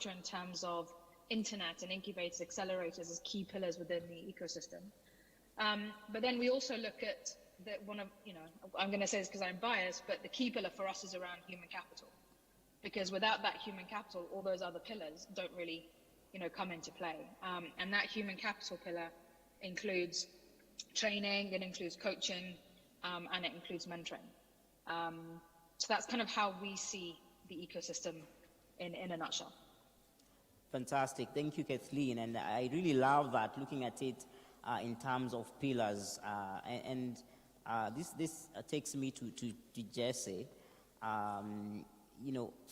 infrastructure in terms of internet and incubators, accelerators as key pillars within the ecosystem. But then we also look at one of, I'm going to say this because I'm biased, but the key pillar for us is around human capital. Because without that human capital, all those other pillars don't really, come into play. And that human capital pillar includes training, it includes coaching, and it includes mentoring. So that's kind of how we see the ecosystem in a nutshell. Fantastic. Thank you, Kathleen. And I really love that, looking at it in terms of pillars. This takes me to Jasiri.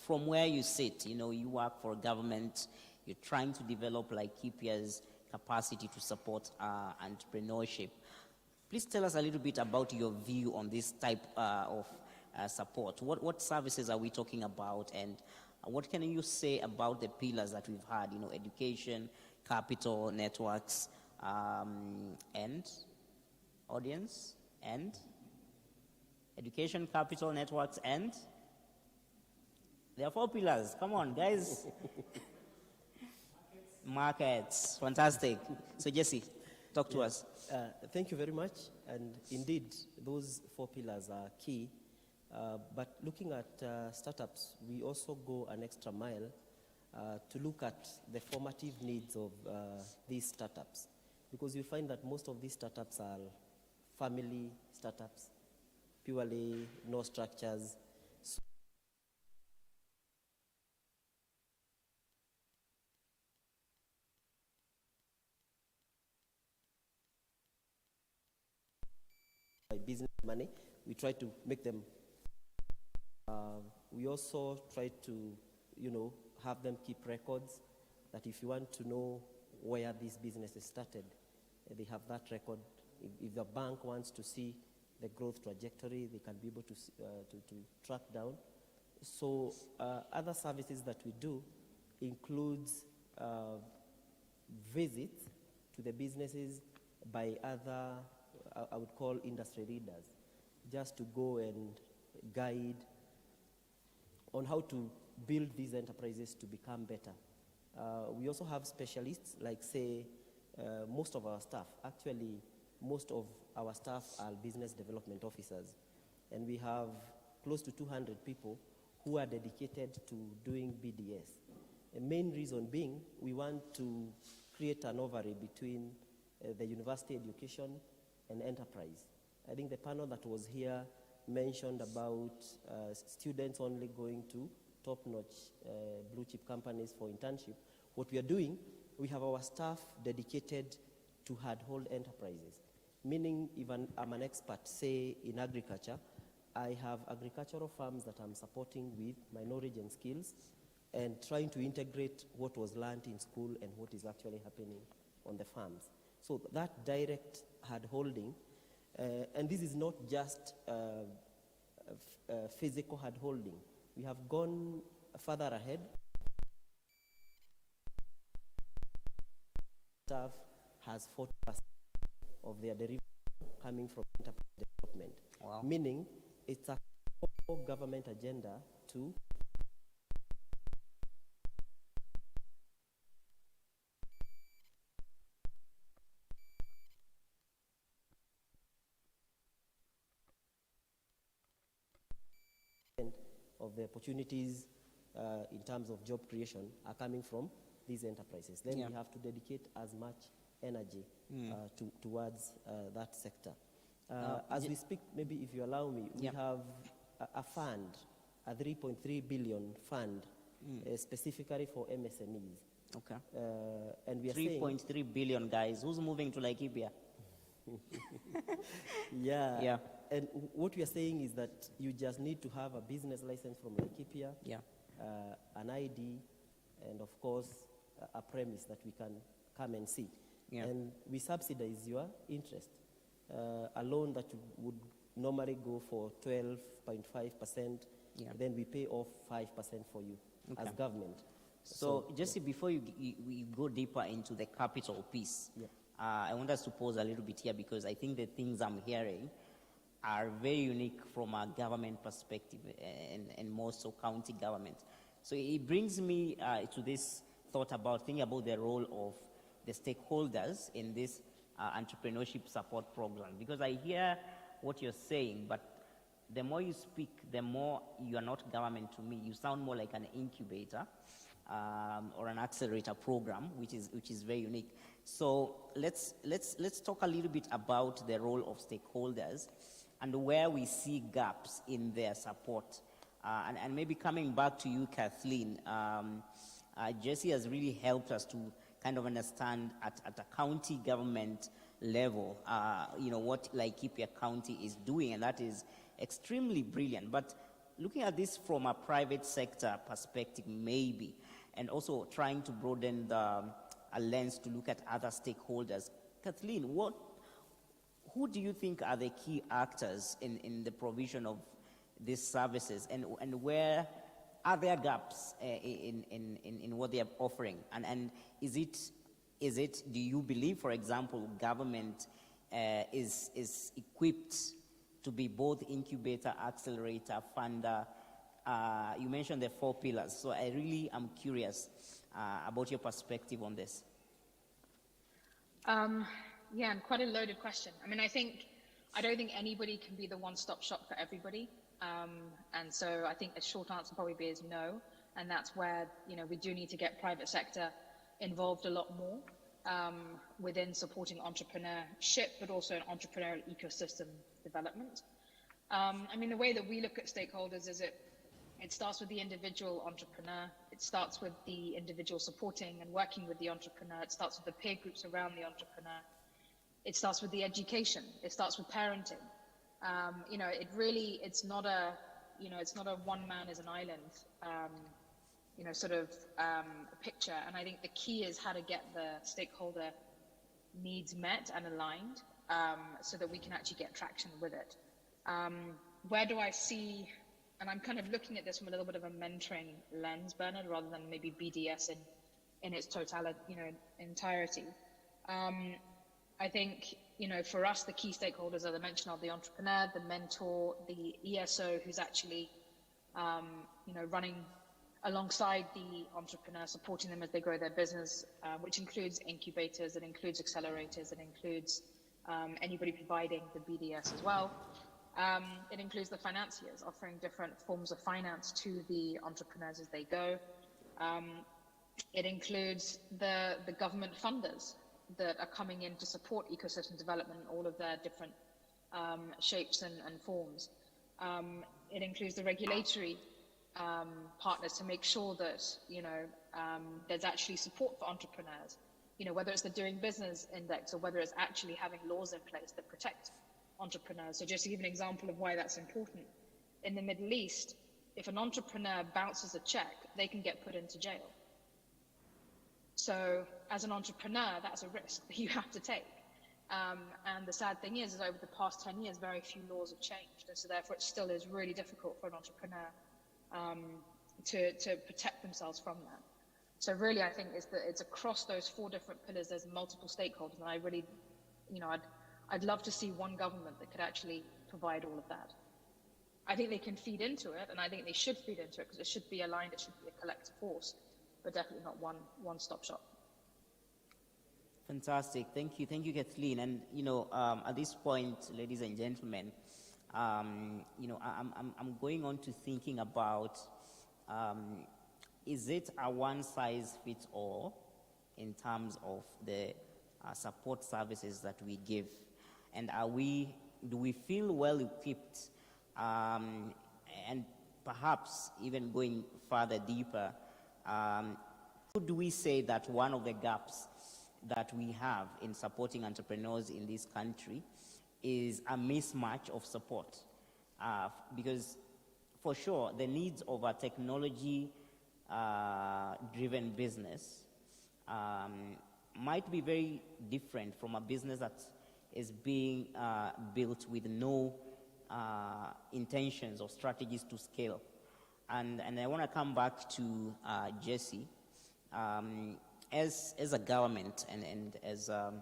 From where you sit, you work for government, you're trying to develop Laikipia's capacity to support entrepreneurship. Please tell us a little bit about your view on this type of support. What services are we talking about, and what can you say about the pillars that we've had, education, capital, networks, and audience, and education, capital, networks, and there are 4 pillars. Come on, guys. Markets. Fantastic. So, Jesse, talk to us. Thank you very much. And indeed, those 4 pillars are key. But looking at startups, we also go an extra mile to look at the formative needs of these startups. Because you find that most of these startups are family startups, purely no structures. By business money, we try to make them. We also try to, have them keep records, that if you want to know where these businesses started, they have that record. If the bank wants to see the growth trajectory, they can be able to track down. So other services that we do includes visits to the businesses by other, I would call industry leaders, just to go and guide on how to build these enterprises to become better. We also have specialists, like say, most of our staff, actually most of our staff are business development officers, and we have close to 200 people who are dedicated to doing BDS. The main reason being, we want to create an overlay between the university education and enterprise. I think the panel that was here mentioned about students only going to top-notch blue chip companies for internship. What we are doing, we have our staff dedicated to hard-hold enterprises, meaning even I'm an expert, say, in agriculture, I have agricultural farms that I'm supporting with my knowledge and skills and trying to integrate what was learned in school and what is actually happening on the farms. So that direct hard-holding, and this is not just physical hard-holding. We have gone further ahead. Staff has 40% of their derivative coming from enterprise development. Wow. Meaning it's a government agenda to of the opportunities in terms of job creation are coming from these enterprises. Then we have to dedicate as much energy towards that sector. As we speak, maybe if you allow me, we have a fund, a 3.3 billion fund, specifically for MSMEs. Okay. And we are 3.3 billion, guys. Who's moving to Laikipia? Yeah. And what we are saying is that you just need to have a business license from Laikipia, an ID, and of course, a premise that we can come and see. Yeah. And we subsidize your interest. A loan that would normally go for 12.5%, then we pay off 5% for you as government. So Jesse, before we go deeper into the capital piece, I want us to pause a little bit here, because I think the things I'm hearing are very unique from a government perspective, and more so county government. So it brings me to this thought about thinking about the role of the stakeholders in this entrepreneurship support program, because I hear what you're saying, but the more you speak, the more you are not government to me. You sound more like an incubator or an accelerator program, which is very unique. So let's talk a little bit about the role of stakeholders and where we see gaps in their support. And maybe coming back to you, Kathleen, Jasiri has really helped us to kind of understand at a county government level, what Laikipia County is doing, and that is extremely brilliant. But looking at this from a private sector perspective, maybe, and also trying to broaden a lens to look at other stakeholders. Kathleen, who do you think are the key actors in the provision of these services, and where are there gaps in what they are offering? And is it, do you believe, for example, government is equipped to be both incubator, accelerator, funder? You mentioned the 4 pillars, so I really am curious about your perspective on this. Yeah, and quite a loaded question. I mean, I don't think anybody can be the one-stop shop for everybody. And so I think the short answer probably is no. And that's where, we do need to get private sector involved a lot more within supporting entrepreneurship, but also an entrepreneurial ecosystem development. I mean, the way that we look at stakeholders is it starts with the individual entrepreneur. It starts with the individual supporting and working with the entrepreneur. It starts with the peer groups around the entrepreneur. It starts with the education. It starts with parenting. It's not a one man is an island, picture. And I think the key is how to get the stakeholder needs met and aligned, so that we can actually get traction with it. Where do I see, and I'm kind of looking at this from a little bit of a mentoring lens, Bernard, rather than maybe BDS in its totality, entirety. I think, for us, the key stakeholders are the mention of the entrepreneur, the mentor, the ESO, who's actually, running alongside the entrepreneur, supporting them as they grow their business, which includes incubators, it includes accelerators, it includes anybody providing the BDS as well. It includes the financiers, offering different forms of finance to the entrepreneurs as they go. It includes the government funders that are coming in to support ecosystem development in all of their different shapes and forms. It includes the regulatory partners to make sure that there's actually support for entrepreneurs, whether it's the Doing Business Index or whether it's actually having laws in place that protect entrepreneurs. So just to give an example of why that's important, in the Middle East, if an entrepreneur bounces a check, they can get put into jail. So as an entrepreneur, that's a risk that you have to take. And the sad thing is over the past 10 years, very few laws have changed. And so therefore it still is really difficult for an entrepreneur to protect themselves from that. So really, I think it's across those 4 different pillars, there's multiple stakeholders. And I really, I'd love to see one government that could actually provide all of that. I think they can feed into it, and I think they should feed into it because it should be aligned, it should be a collective force, but definitely not one-stop shop. Fantastic. Thank you, Kathleen. And at this point, ladies and gentlemen, I'm going on to thinking about is it a one-size-fits-all in terms of the support services that we give, and do we feel well equipped, and perhaps even going further deeper, could we say that one of the gaps that we have in supporting entrepreneurs in this country is a mismatch of support? Because for sure, the needs of a technology-driven business might be very different from a business that is being built with no intentions or strategies to scale. And I want to come back to Jasiri. As a government and as an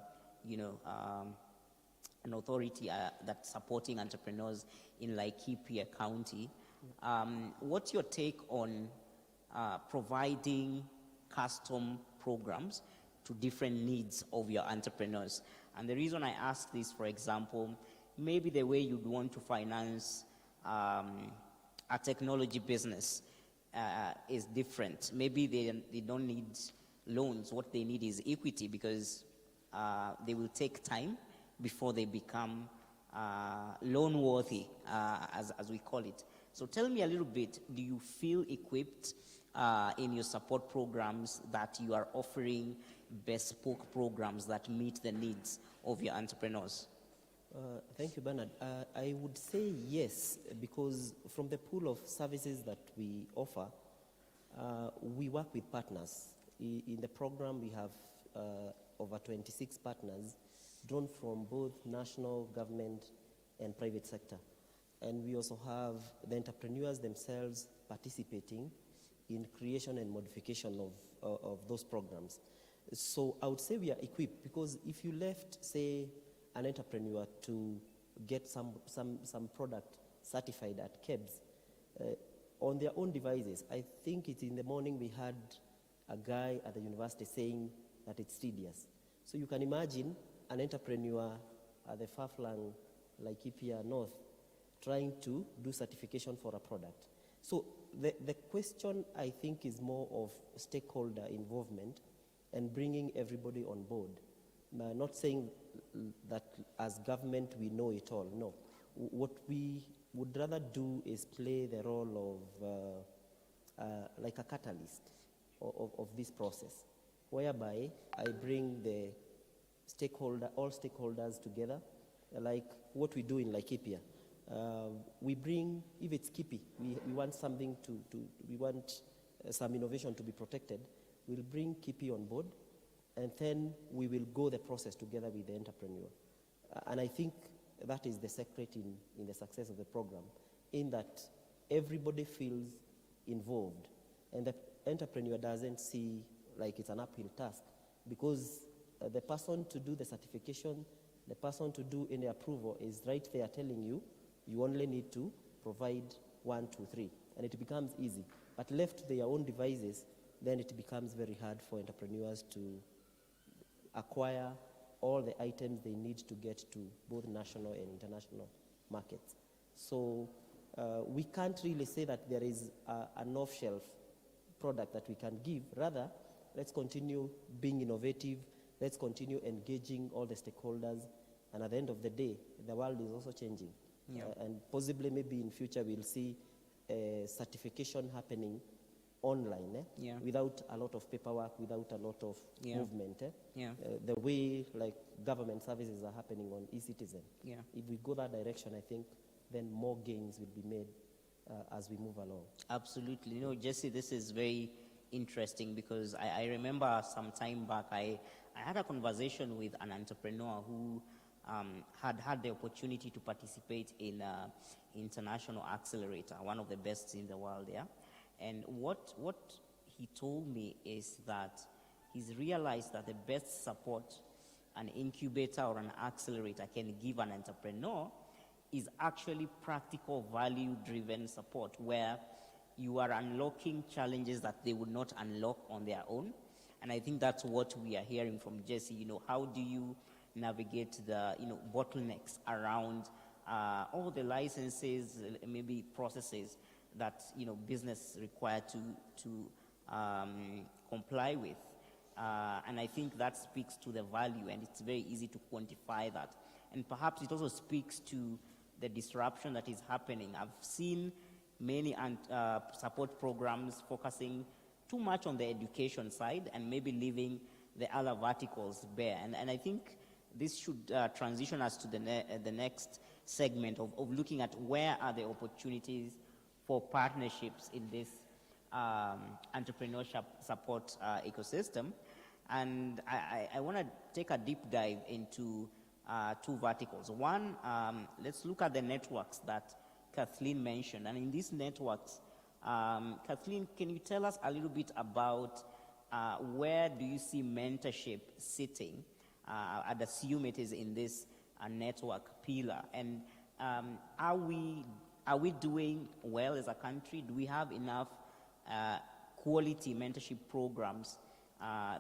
authority that's supporting entrepreneurs in Laikipia County, what's your take on providing custom programs to different needs of your entrepreneurs. And the reason I ask this, for example, maybe the way you'd want to finance a technology business is different. Maybe they don't need loans. What they need is equity, because they will take time before they become loan worthy, as we call it. So tell me a little bit, do you feel equipped in your support programs that you are offering bespoke programs that meet the needs of your entrepreneurs? Thank you, Bernard. I would say yes, because from the pool of services that we offer, we work with partners. In the program, we have over 26 partners drawn from both national government and private sector. And we also have the entrepreneurs themselves participating in creation and modification of those programs. So I would say we are equipped, because if you left, say, an entrepreneur to get some product certified at KEBS on their own devices, I think it's in the morning we had a guy at the university saying that it's tedious. So you can imagine an entrepreneur at the far-flung Laikipia North trying to do certification for a product. So the question, I think, is more of stakeholder involvement and bringing everybody on board. Not saying that as government we know it all, no. What we would rather do is play the role of like a catalyst of this process, whereby I bring the all stakeholders together, like what we do in Laikipia. We bring, if it's Kipi, we want something we want some innovation to be protected, we'll bring Kipi on board, and then we will go the process together with the entrepreneur. And I think that is the secret in the success of the program, in that everybody feels involved, and the entrepreneur doesn't see like it's an uphill task, because the person to do the certification, the person to do any approval is right there telling you, you only need to provide 1, 2, 3, and it becomes easy. But left to their own devices, then it becomes very hard for entrepreneurs to acquire all the items they need to get to both national and international markets. So we can't really say that there is an off-shelf product that we can give. Rather, let's continue being innovative, let's continue engaging all the stakeholders, and at the end of the day, the world is also changing. Yeah. And possibly maybe in future we'll see certification happening online, Yeah. without a lot of paperwork, without a lot of Yeah. movement. Yeah. The way like government services are happening on e-citizen. Yeah. If we go that direction, I think then more gains will be made as we move along. Absolutely. You know, Jesse, this is very interesting, because I remember some time back, I had a conversation with an entrepreneur who had the opportunity to participate in International Accelerator, one of the best in the world, yeah? And what he told me is that he's realized that the best support an incubator or an accelerator can give an entrepreneur is actually practical, value-driven support, where you are unlocking challenges that they would not unlock on their own. And I think that's what we are hearing from Jesse. You know, how do you navigate the bottlenecks around all the licenses, maybe processes that business required to comply with, and I think that speaks to the value, and it's very easy to quantify that. And perhaps it also speaks to the disruption that is happening. I've seen many support programs focusing too much on the education side and maybe leaving the other verticals bare. And I think this should transition us to the next segment of looking at where are the opportunities for partnerships in this entrepreneurship support ecosystem. And I want to take a deep dive into two verticals. One, let's look at the networks that Kathleen mentioned. And in these networks, Kathleen, can you tell us a little bit about where do you see mentorship sitting? I'd assume it is in this network pillar. And are we doing well as a country? Do we have enough quality mentorship programs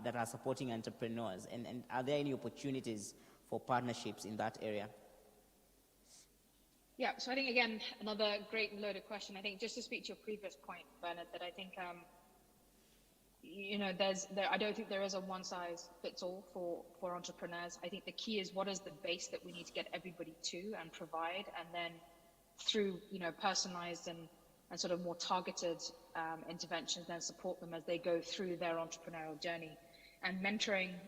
that are supporting entrepreneurs? And are there any opportunities for partnerships in that area? Yeah, so I think, again, another great and loaded question. I think just to speak to your previous point, Bernard, that I think, I don't think there is a one size fits all for entrepreneurs. I think the key is what is the base that we need to get everybody to and provide, and then through, personalized and sort of more targeted interventions, then support them as they go through their entrepreneurial journey. And mentoring,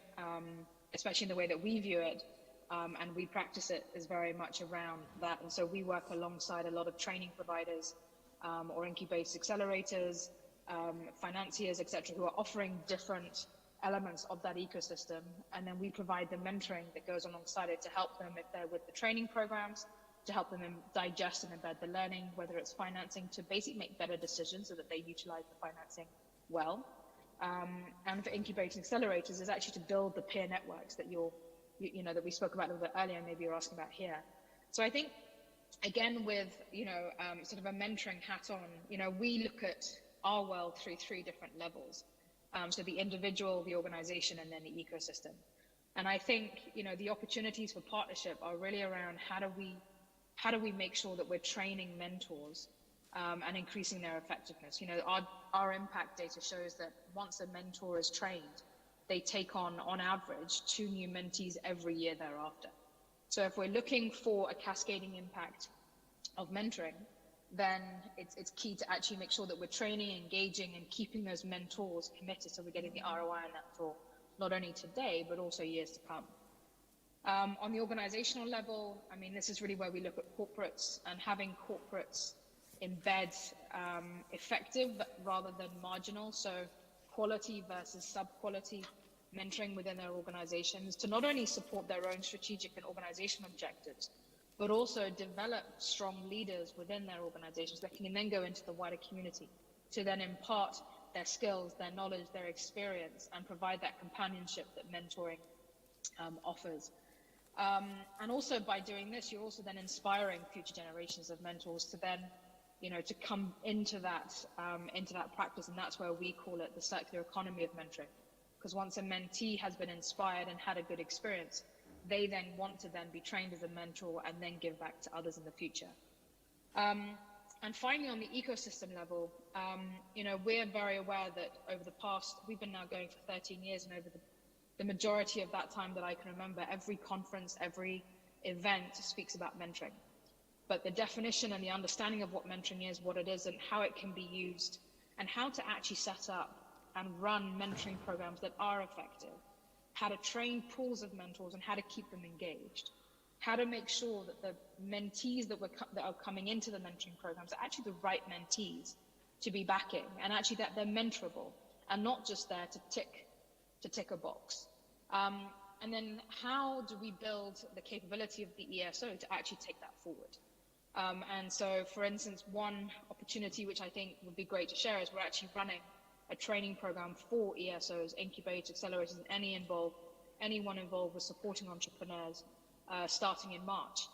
especially in the way that we view it, and we practice it, is very much around that. And so we work alongside a lot of training providers or incubators, accelerators, financiers, etc., who are offering different elements of that ecosystem. And then we provide the mentoring that goes alongside it to help them if they're with the training programs, to help them digest and embed the learning, whether it's financing, to basically make better decisions so that they utilize the financing well. And for incubators and accelerators is actually to build the peer networks that that we spoke about a little bit earlier, and maybe you're asking about here. So I think, again, with, sort of a mentoring hat on, we look at our world through 3 different levels. So the individual, the organization, and then the ecosystem. And I think, the opportunities for partnership are really around how do we make sure that we're training mentors and increasing their effectiveness. Our impact data shows that once a mentor is trained, they take on average 2 new mentees every year thereafter. So if we're looking for a cascading impact of mentoring, then it's key to actually make sure that we're training, engaging, and keeping those mentors committed, so we're getting the ROI on that for not only today, but also years to come. On the organizational level, I mean, this is really where we look at corporates and having corporates embed effective rather than marginal, so quality versus sub-quality mentoring within their organizations to not only support their own strategic and organizational objectives, but also develop strong leaders within their organizations that can then go into the wider community to then impart their skills, their knowledge, their experience, and provide that companionship that mentoring offers. And also by doing this, you're also then inspiring future generations of mentors to then, to come into that practice, and that's where we call it the circular economy of mentoring. Because once a mentee has been inspired and had a good experience, they then want to then be trained as a mentor and then give back to others in the future. And finally, on the ecosystem level, we're very aware that over the past, we've been now going for 13 years, and over the majority of that time that I can remember, every conference, every event speaks about mentoring. But the definition and the understanding of what mentoring is, what it is, and how it can be used, and how to actually set up and run mentoring programs that are effective, how to train pools of mentors and how to keep them engaged, how to make sure that the mentees that are coming into the mentoring programs are actually the right mentees to be backing, and actually that they're mentorable and not just there to tick a box. And then how do we build the capability of the ESO to actually take that forward? And so, for instance, one opportunity which I think would be great to share is we're actually running a training program for ESOs, incubators, accelerators, and anyone involved with supporting entrepreneurs starting in March,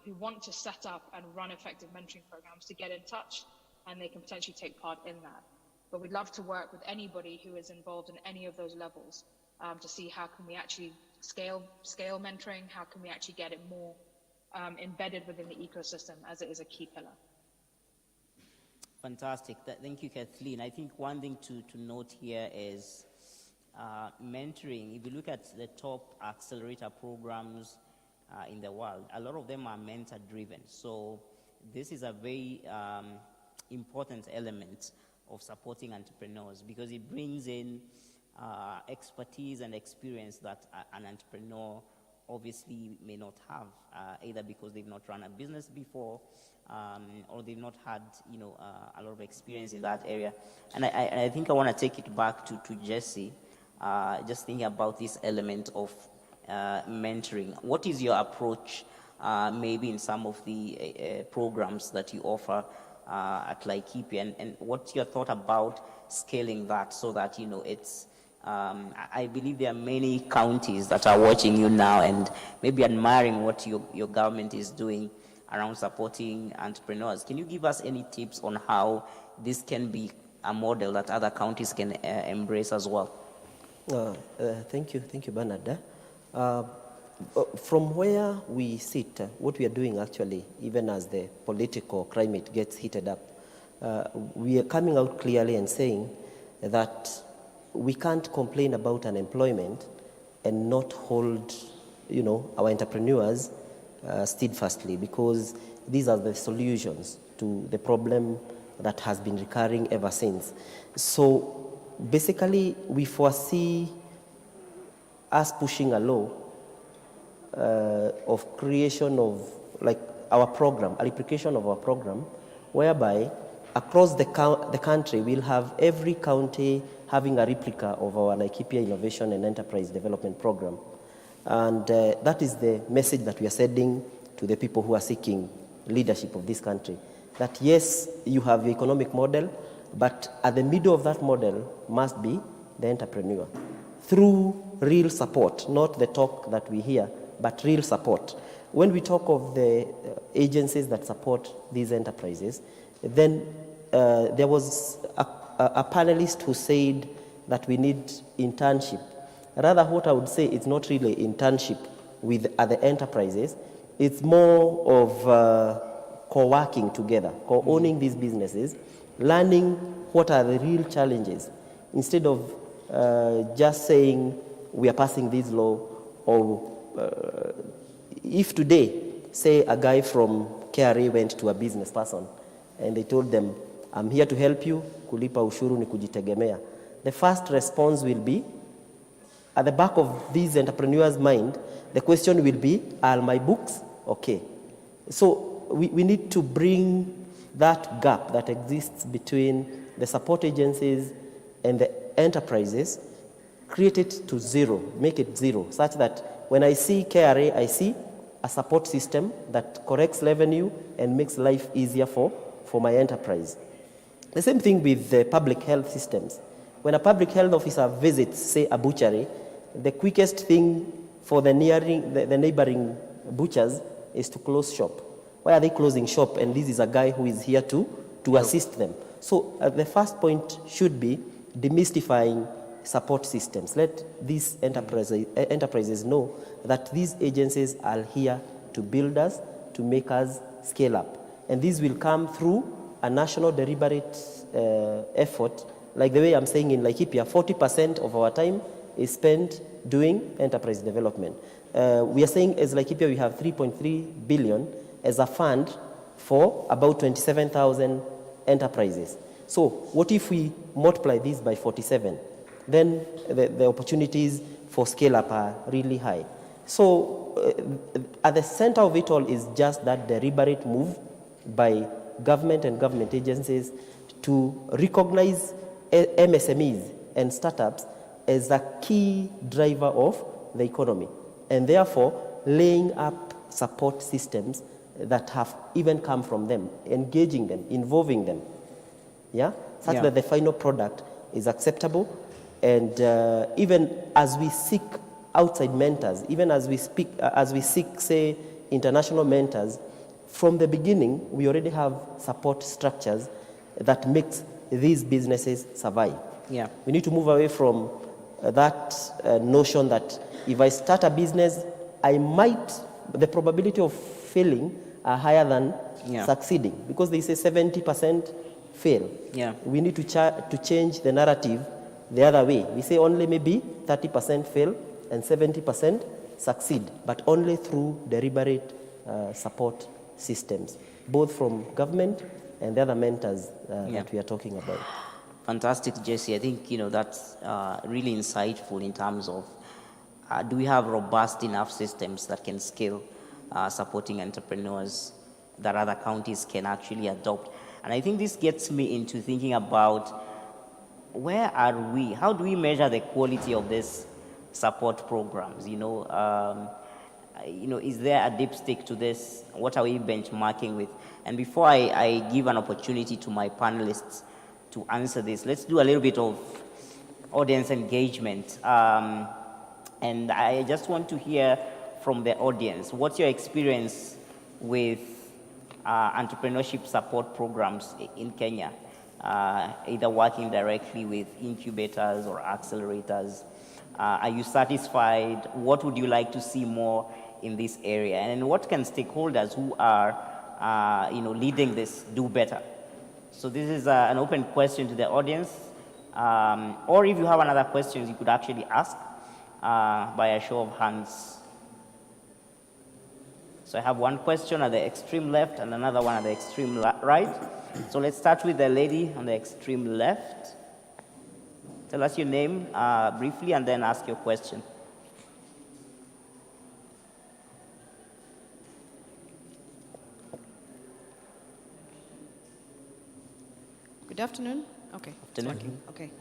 who want to set up and run effective mentoring programs to get in touch, and they can potentially take part in that. But we'd love to work with anybody who is involved in any of those levels to see how can we actually scale mentoring, how can we actually get it more embedded within the ecosystem as it is a key pillar. Fantastic. Thank you, Kathleen. I think one thing to note here is mentoring. If you look at the top accelerator programs in the world, a lot of them are mentor-driven. So this is a very important element of supporting entrepreneurs, because it brings in expertise and experience that an entrepreneur obviously may not have, either because they've not run a business before, or they've not had, a lot of experience in that area. And I think I want to take it back to Jesse, just thinking about this element of mentoring. What is your approach, maybe in some of the programs that you offer at Laikipia, and what's your thought about scaling that so that, it's I believe there are many counties that are watching you now and maybe admiring what your government is doing around supporting entrepreneurs. Can you give us any tips on how this can be a model that other counties can embrace as well? Thank you, Bernard. From where we sit, what we are doing actually, even as the political climate gets heated up, we are coming out clearly and saying that we can't complain about unemployment and not hold, our entrepreneurs steadfastly, because these are the solutions to the problem that has been recurring ever since. So basically, we foresee us pushing a law of creation of like our program, a replication of our program, whereby across the country we'll have every county having a replica of our Laikipia Innovation and Enterprise Development Program. And that is the message that we are sending to the people who are seeking leadership of this country. That yes, you have the economic model, but at the middle of that model must be the entrepreneur. Through real support, not the talk that we hear, but real support. When we talk of the agencies that support these enterprises, then there was a panelist who said that we need internship. Rather, what I would say, it's not really internship with other enterprises. It's more of co-working together, co-owning these businesses, learning what are the real challenges, instead of just saying we are passing this law, or if today, say a guy from KRA went to a business person and they told them, I'm here to help you, kulipa ushuru ni kujitegemea. The first response will be, at the back of these entrepreneurs' mind, the question will be, are my books okay? So we need to bring that gap that exists between the support agencies and the enterprises, create it to zero, make it zero, such that when I see KRA, I see a support system that corrects revenue and makes life easier for my enterprise. The same thing with the public health systems. When a public health officer visits, say, a butchery, the quickest thing for the neighboring butchers is to close shop. Why are they closing shop? And this is a guy who is here to assist them. So the first point should be demystifying support systems. Let these enterprises know that these agencies are here to build us, to make us scale up. And this will come through a national deliberate effort, like the way I'm saying in Laikipia, 40% of our time is spent doing enterprise development. We are saying as Laikipia we have 3.3 billion as a fund for about 27,000 enterprises. So what if we multiply this by 47? Then the opportunities for scale up are really high. So at the center of it all is just that deliberate move by government and government agencies to recognize MSMEs and startups as a key driver of the economy, and therefore laying up support systems that have even come from them, engaging them, involving them, such that the final product is acceptable. And even as we seek outside mentors, even as we seek, say, international mentors, from the beginning, we already have support structures that makes these businesses survive. Yeah. We need to move away from that notion that if I start a business, the probability of failing are higher than succeeding, because they say 70% fail. Yeah. We need to change the narrative the other way. We say only maybe 30% fail and 70% succeed, but only through deliberate support systems, both from government and the other mentors that we are talking about. Fantastic, Jesse. I think that's really insightful in terms of do we have robust enough systems that can scale supporting entrepreneurs that other counties can actually adopt. And I think this gets me into thinking about where are we? How do we measure the quality of these support programs? Is there a dipstick to this? What are we benchmarking with? And before I give an opportunity to my panelists to answer this, let's do a little bit of audience engagement. And I just want to hear from the audience, what's your experience with entrepreneurship support programs in Kenya? either working directly with incubators or accelerators? Are you satisfied? What would you like to see more in this area? And what can stakeholders who are leading this do better? So this is an open question to the audience. Or if you have another question, you could actually ask by a show of hands. So I have one question at the extreme left and another one at the extreme right. So let's start with the lady on the extreme left. Tell us your name briefly and then ask your question. Good afternoon. Okay. Afternoon. Okay.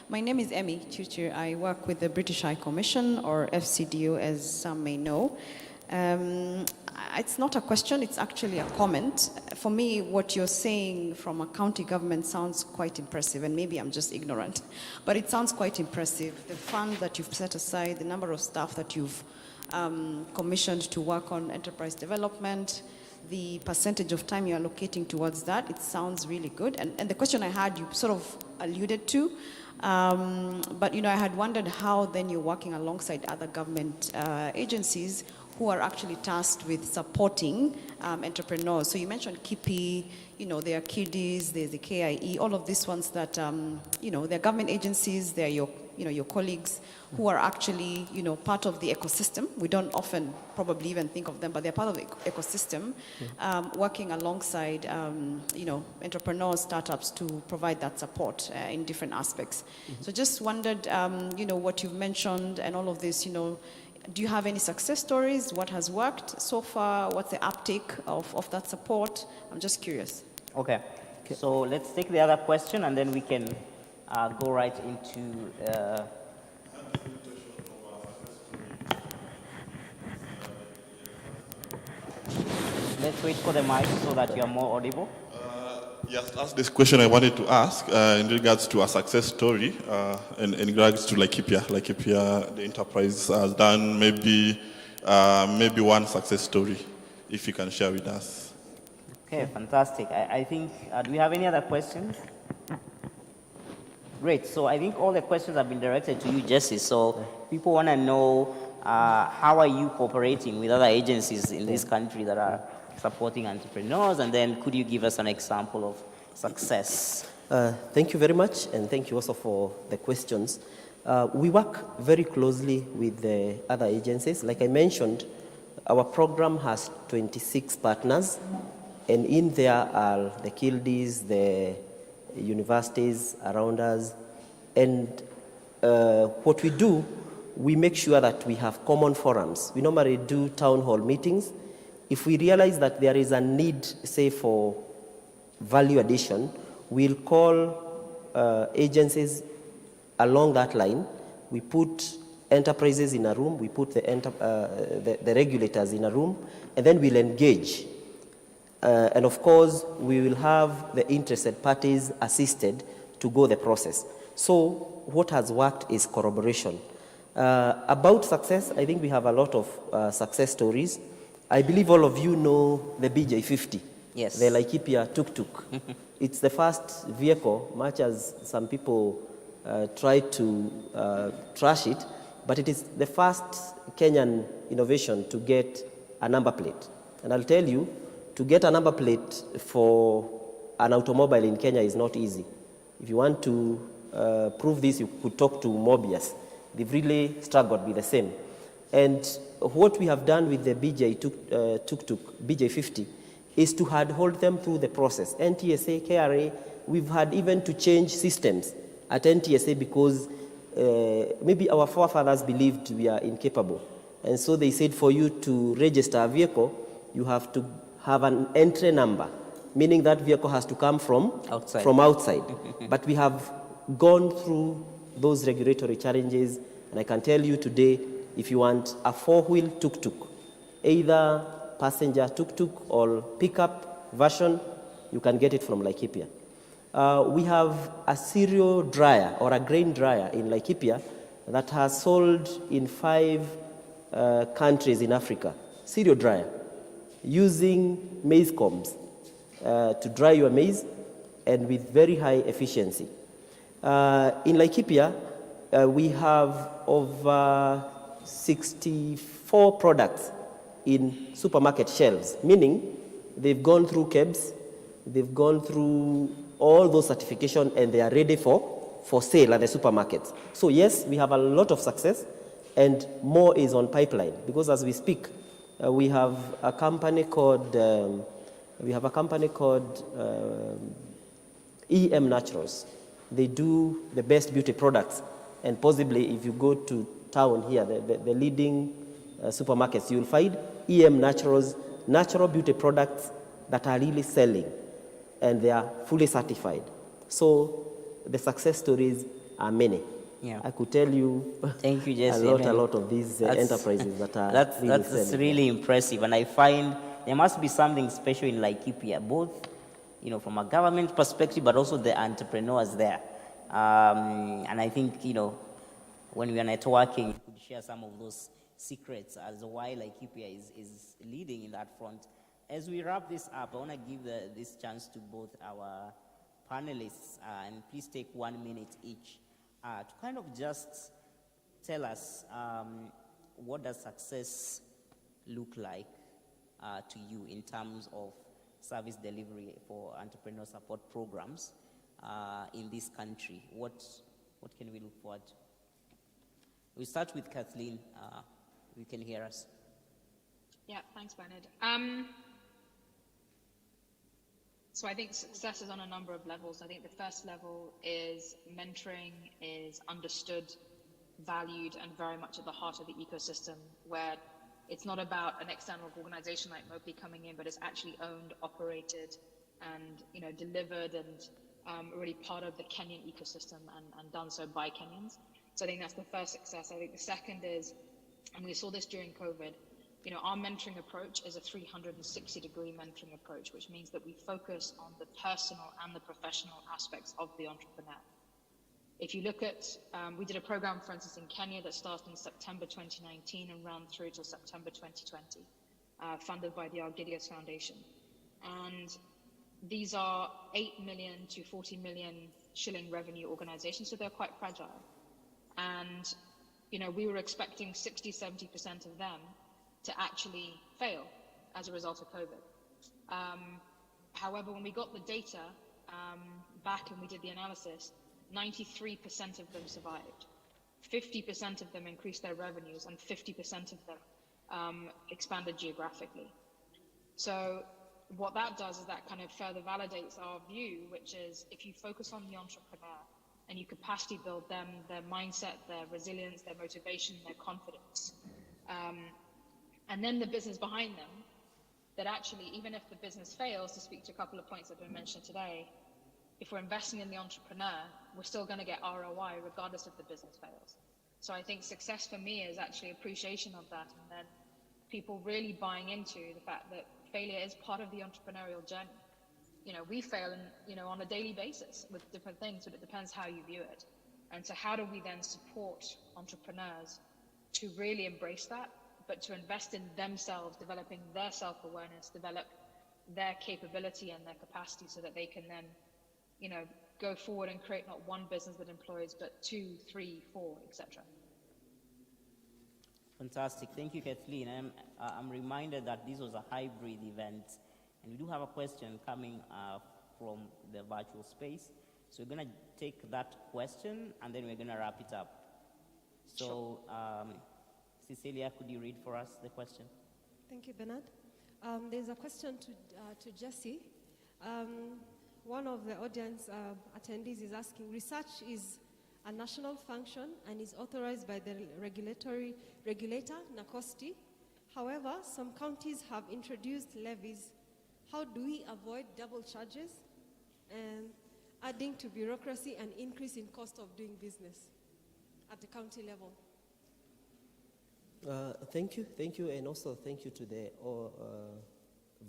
My name is Emmy Chuchu. I work with the British High Commission, or FCDO, as some may know. It's not a question, it's actually a comment. For me, what you're saying from a county government sounds quite impressive, and maybe I'm just ignorant, but it sounds quite impressive. The fund that you've set aside, the number of staff that you've commissioned to work on enterprise development, the percentage of time you're allocating towards that, it sounds really good. And the question I had, you sort of alluded to, but I had wondered how then you're working alongside other government agencies who are actually tasked with supporting entrepreneurs. So you mentioned KIPI, there are KIDIs, there's the KIE, all of these ones that, they're government agencies, they're your colleagues who are actually, part of the ecosystem. We don't often probably even think of them, but they're part of the ecosystem, working alongside, entrepreneurs, startups to provide that support in different aspects. So just wondered, what you've mentioned and all of this, do you have any success stories? What has worked so far? What's the uptake of that support? I'm just curious. Okay. So let's take the other question and then we can go right into... Let's wait for the mic so that you are more audible. Yes, that's this question I wanted to ask in regards to a success story in regards to Laikipia. The enterprise has done maybe one success story, if you can share with us. Okay, fantastic. I think, do we have any other questions? Great, so I think all the questions have been directed to you, Jesse. So people want to know how are you cooperating with other agencies in this country that are supporting entrepreneurs, and then could you give us an example of success? Thank you very much, and thank you also for the questions. We work very closely with the other agencies. Like I mentioned, our program has 26 partners, and in there are the KILDIs, the universities around us, and what we do, we make sure that we have common forums. We normally do town hall meetings. If we realize that there is a need, say, for value addition, we'll call agencies along that line. We put enterprises in a room, we put the regulators in a room, and then we'll engage. And of course, we will have the interested parties assisted to go the process. So what has worked is collaboration. About success, I think we have a lot of success stories. I believe all of you know the BJ50. Yes. The Laikipia tuk-tuk. It's the first vehicle, much as some people try to trash it, but it is the first Kenyan innovation to get a number plate. And I'll tell you, to get a number plate for an automobile in Kenya is not easy. If you want to prove this, you could talk to Mobius. They've really struggled with the same. And what we have done with the tuk-tuk, BJ50, is to hold them through the process. NTSA, KRA, we've had even to change systems at NTSA because maybe our forefathers believed we are incapable. And so they said for you to register a vehicle, you have to have an entry number, meaning that vehicle has to come from outside. But we have gone through those regulatory challenges, and I can tell you today, if you want a four-wheel tuk-tuk, either passenger tuk-tuk or pickup version, you can get it from Laikipia. We have a cereal dryer or a grain dryer in Laikipia that has sold in 5 countries in Africa. Cereal dryer, using maize combs to dry your maize. and with very high efficiency. In Laikipia, we have over 64 products in supermarket shelves, meaning they've gone through KEBS, they've gone through all those certifications, and they are ready for sale at the supermarkets. So yes, we have a lot of success, and more is on pipeline, because as we speak, we have a company called EM Naturals. They do the best beauty products, and possibly if you go to town here, the leading supermarkets, you'll find EM Naturals, natural beauty products that are really selling, and they are fully certified. So the success stories are many. Yeah. I could tell you Thank you, Jasiri. a lot of these enterprises that are that's selling. really impressive, and I find there must be something special in Laikipia, both from a government perspective, but also the entrepreneurs there. And I think when we are networking, we could share some of those secrets as to why Laikipia is leading in that front. As we wrap this up, I want to give this chance to both our panelists, and please take 1 minute each to kind of just tell us what does success look like to you in terms of service delivery for entrepreneur support programs in this country. What can we look forward to? We start with Kathleen. You can hear us. Yeah, thanks, Bernard. So I think success is on a number of levels. I think the first level is mentoring is understood, valued, and very much at the heart of the ecosystem, where it's not about an external organization like Mopi coming in, but it's actually owned, operated, and delivered, and really part of the Kenyan ecosystem, and done so by Kenyans. So I think that's the first success. I think the second is, and we saw this during COVID, our mentoring approach is a 360-degree mentoring approach, which means that we focus on the personal and the professional aspects of the entrepreneur. If you look at, we did a program, for instance, in Kenya that started in September 2019 and ran through till September 2020, funded by the Argidius Foundation. And these are 8 million to 40 million shilling revenue organizations, so they're quite fragile. And, we were expecting 60-70% of them to actually fail as a result of COVID. However, when we got the data back and we did the analysis, 93% of them survived. 50% of them increased their revenues, and 50% of them expanded geographically. So what that does is that kind of further validates our view, which is if you focus on the entrepreneur and you capacity build them, their mindset, their resilience, their motivation, their confidence, and then the business behind them, that actually, even if the business fails, to speak to a couple of points that have been mentioned today, if we're investing in the entrepreneur, we're still going to get ROI regardless if the business fails. So I think success for me is actually appreciation of that, and then people really buying into the fact that failure is part of the entrepreneurial journey. We fail on a daily basis with different things, but it depends how you view it. And so how do we then support entrepreneurs to really embrace that, but to invest in themselves, developing their self-awareness, develop their capability and their capacity so that they can then, go forward and create not one business that employs, but 2, 3, 4, etc. Fantastic. Thank you, Kathleen. I'm reminded that this was a hybrid event, and we do have a question coming from the virtual space. So we're going to take that question, and then we're going to wrap it up. So, Cecilia, could you read for us the question? Thank you, Bernard. There's a question to Jesse. One of the audience attendees is asking, research is a national function and is authorized by the regulator, NACOSTI. However, some counties have introduced levies. How do we avoid double charges and adding to bureaucracy and increase in cost of doing business at the county level? Thank you, and also thank you to the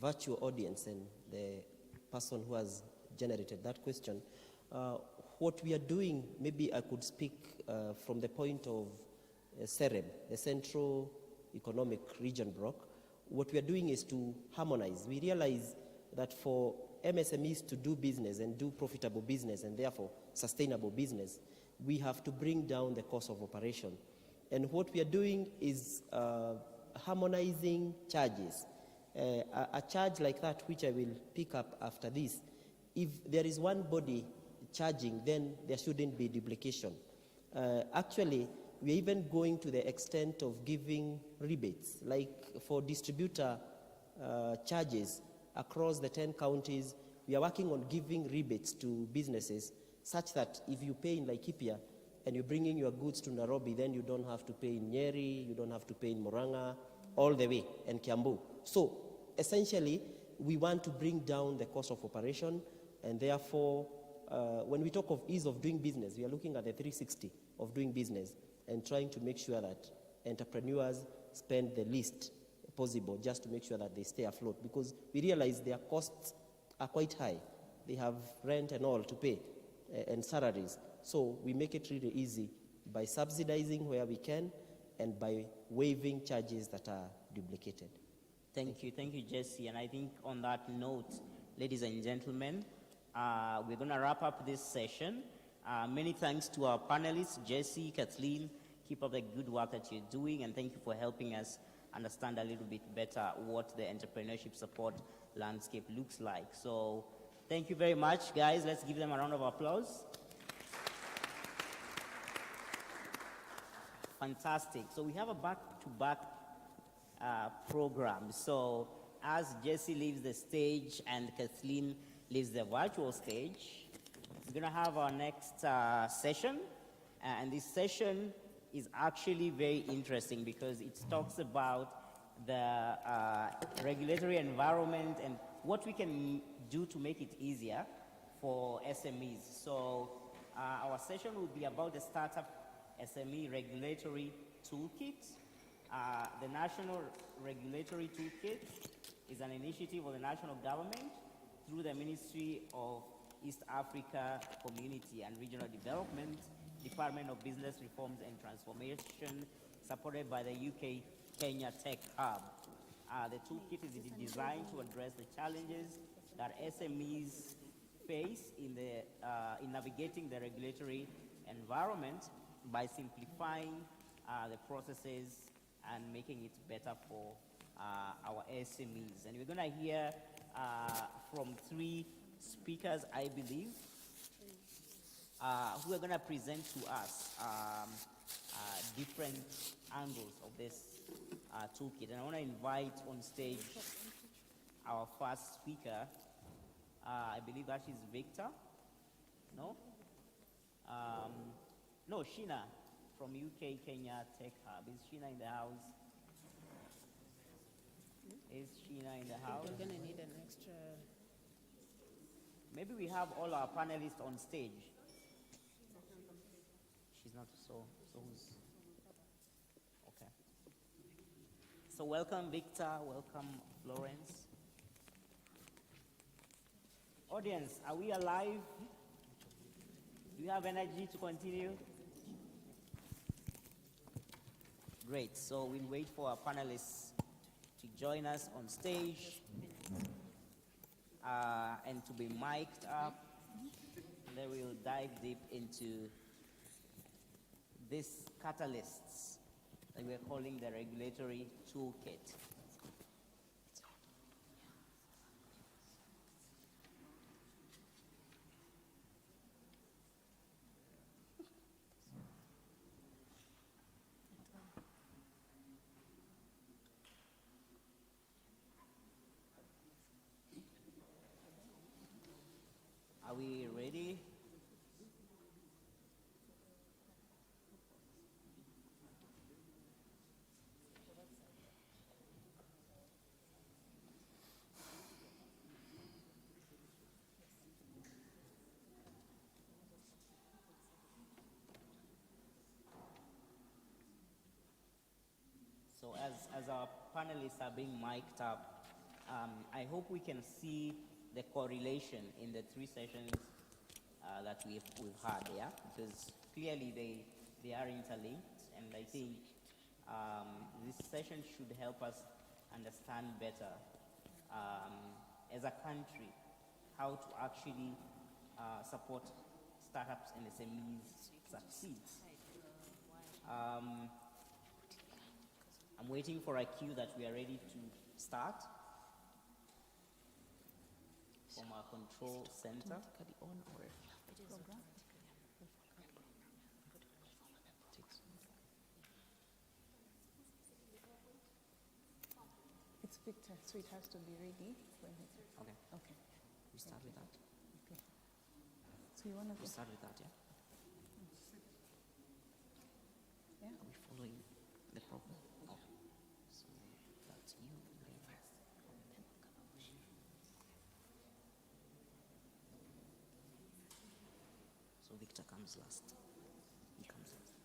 virtual audience and the person who has generated that question. What we are doing, maybe I could speak from the point of CEREB, the Central Economic Region Bloc. What we are doing is to harmonize. We realize that for MSMEs to do business and do profitable business and therefore sustainable business, we have to bring down the cost of operation. And what we are doing is harmonizing charges. A charge like that, which I will pick up after this, if there is one body charging, then there shouldn't be duplication. Actually, we are even going to the extent of giving rebates, like for distributor charges across the 10 counties. We are working on giving rebates to businesses such that if you pay in Laikipia and you're bringing your goods to Nairobi, then you don't have to pay in Nyeri, you don't have to pay in Murang'a, all the way, and Kiambu. So essentially, we want to bring down the cost of operation, and therefore, when we talk of ease of doing business, we are looking at the 360 of doing business and trying to make sure that entrepreneurs spend the least possible just to make sure that they stay afloat, because we realize their costs are quite high. They have rent and all to pay and salaries. So we make it really easy by subsidizing where we can and by waiving charges that are duplicated. Thank you, Jesse. And I think on that note, ladies and gentlemen, we're going to wrap up this session. Many thanks to our panelists, Jesse, Kathleen. Keep up the good work that you're doing, and thank you for helping us understand a little bit better what the entrepreneurship support landscape looks like. So thank you very much, guys. Let's give them a round of applause. Fantastic. So we have a back-to-back program. So as Jesse leaves the stage and Kathleen leaves the virtual stage, we're going to have our next session. And this session is actually very interesting because it talks about the regulatory environment and what we can do to make it easier for SMEs. So our session will be about the Startup SME Regulatory Toolkit. The National Regulatory Toolkit is an initiative of the national government through the Ministry of East Africa Community and Regional Development, Department of Business Reforms and Transformation, supported by the UK Kenya Tech Hub. The toolkit is designed to address the challenges that SMEs face in navigating the regulatory environment by simplifying the processes and making it better for our SMEs. And we're going to hear from three speakers, I believe, who are going to present to us different angles of this toolkit. And I want to invite on stage our first speaker. I believe that is Victor. No? No, Sheena from UK Kenya Tech Hub. Is Sheena in the house? Is Sheena in the house? We're going to need an extra. Maybe we have all our panelists on stage. She's not, so who's? Okay. So welcome, Victor. Welcome, Florence. Audience, are we alive? Do you have energy to continue? Great. So we'll wait for our panelists to join us on stage and to be mic'd up. And then we'll dive deep into these catalysts that we're calling the regulatory toolkit. Are we ready? So as our panelists are being mic'd up, I hope we can see the correlation in the three sessions that we've had, yeah? Because clearly they are interlinked, and I think this session should help us understand better as a country how to actually support startups and SMEs succeed. I'm waiting for a cue that we are ready to start from our control center. It's Victor, so it has to be ready when he's Okay. okay. We start with that. Okay. So you want to We start with that, yeah? Yeah. Are we following the problem? Okay. So that's you. So Victor comes last. He comes last.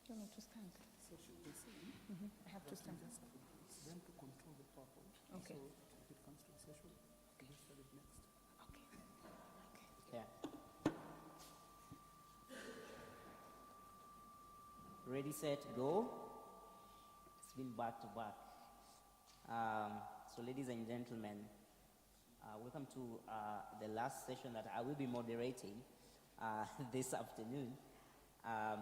You want me to stand? So should we see? I have to stand. Then to control the purple. Okay. So if it comes to the session, we just start it next. Okay. Yeah. Ready, set, go. It's been back to back. So ladies and gentlemen, welcome to the last session that I will be moderating this afternoon. I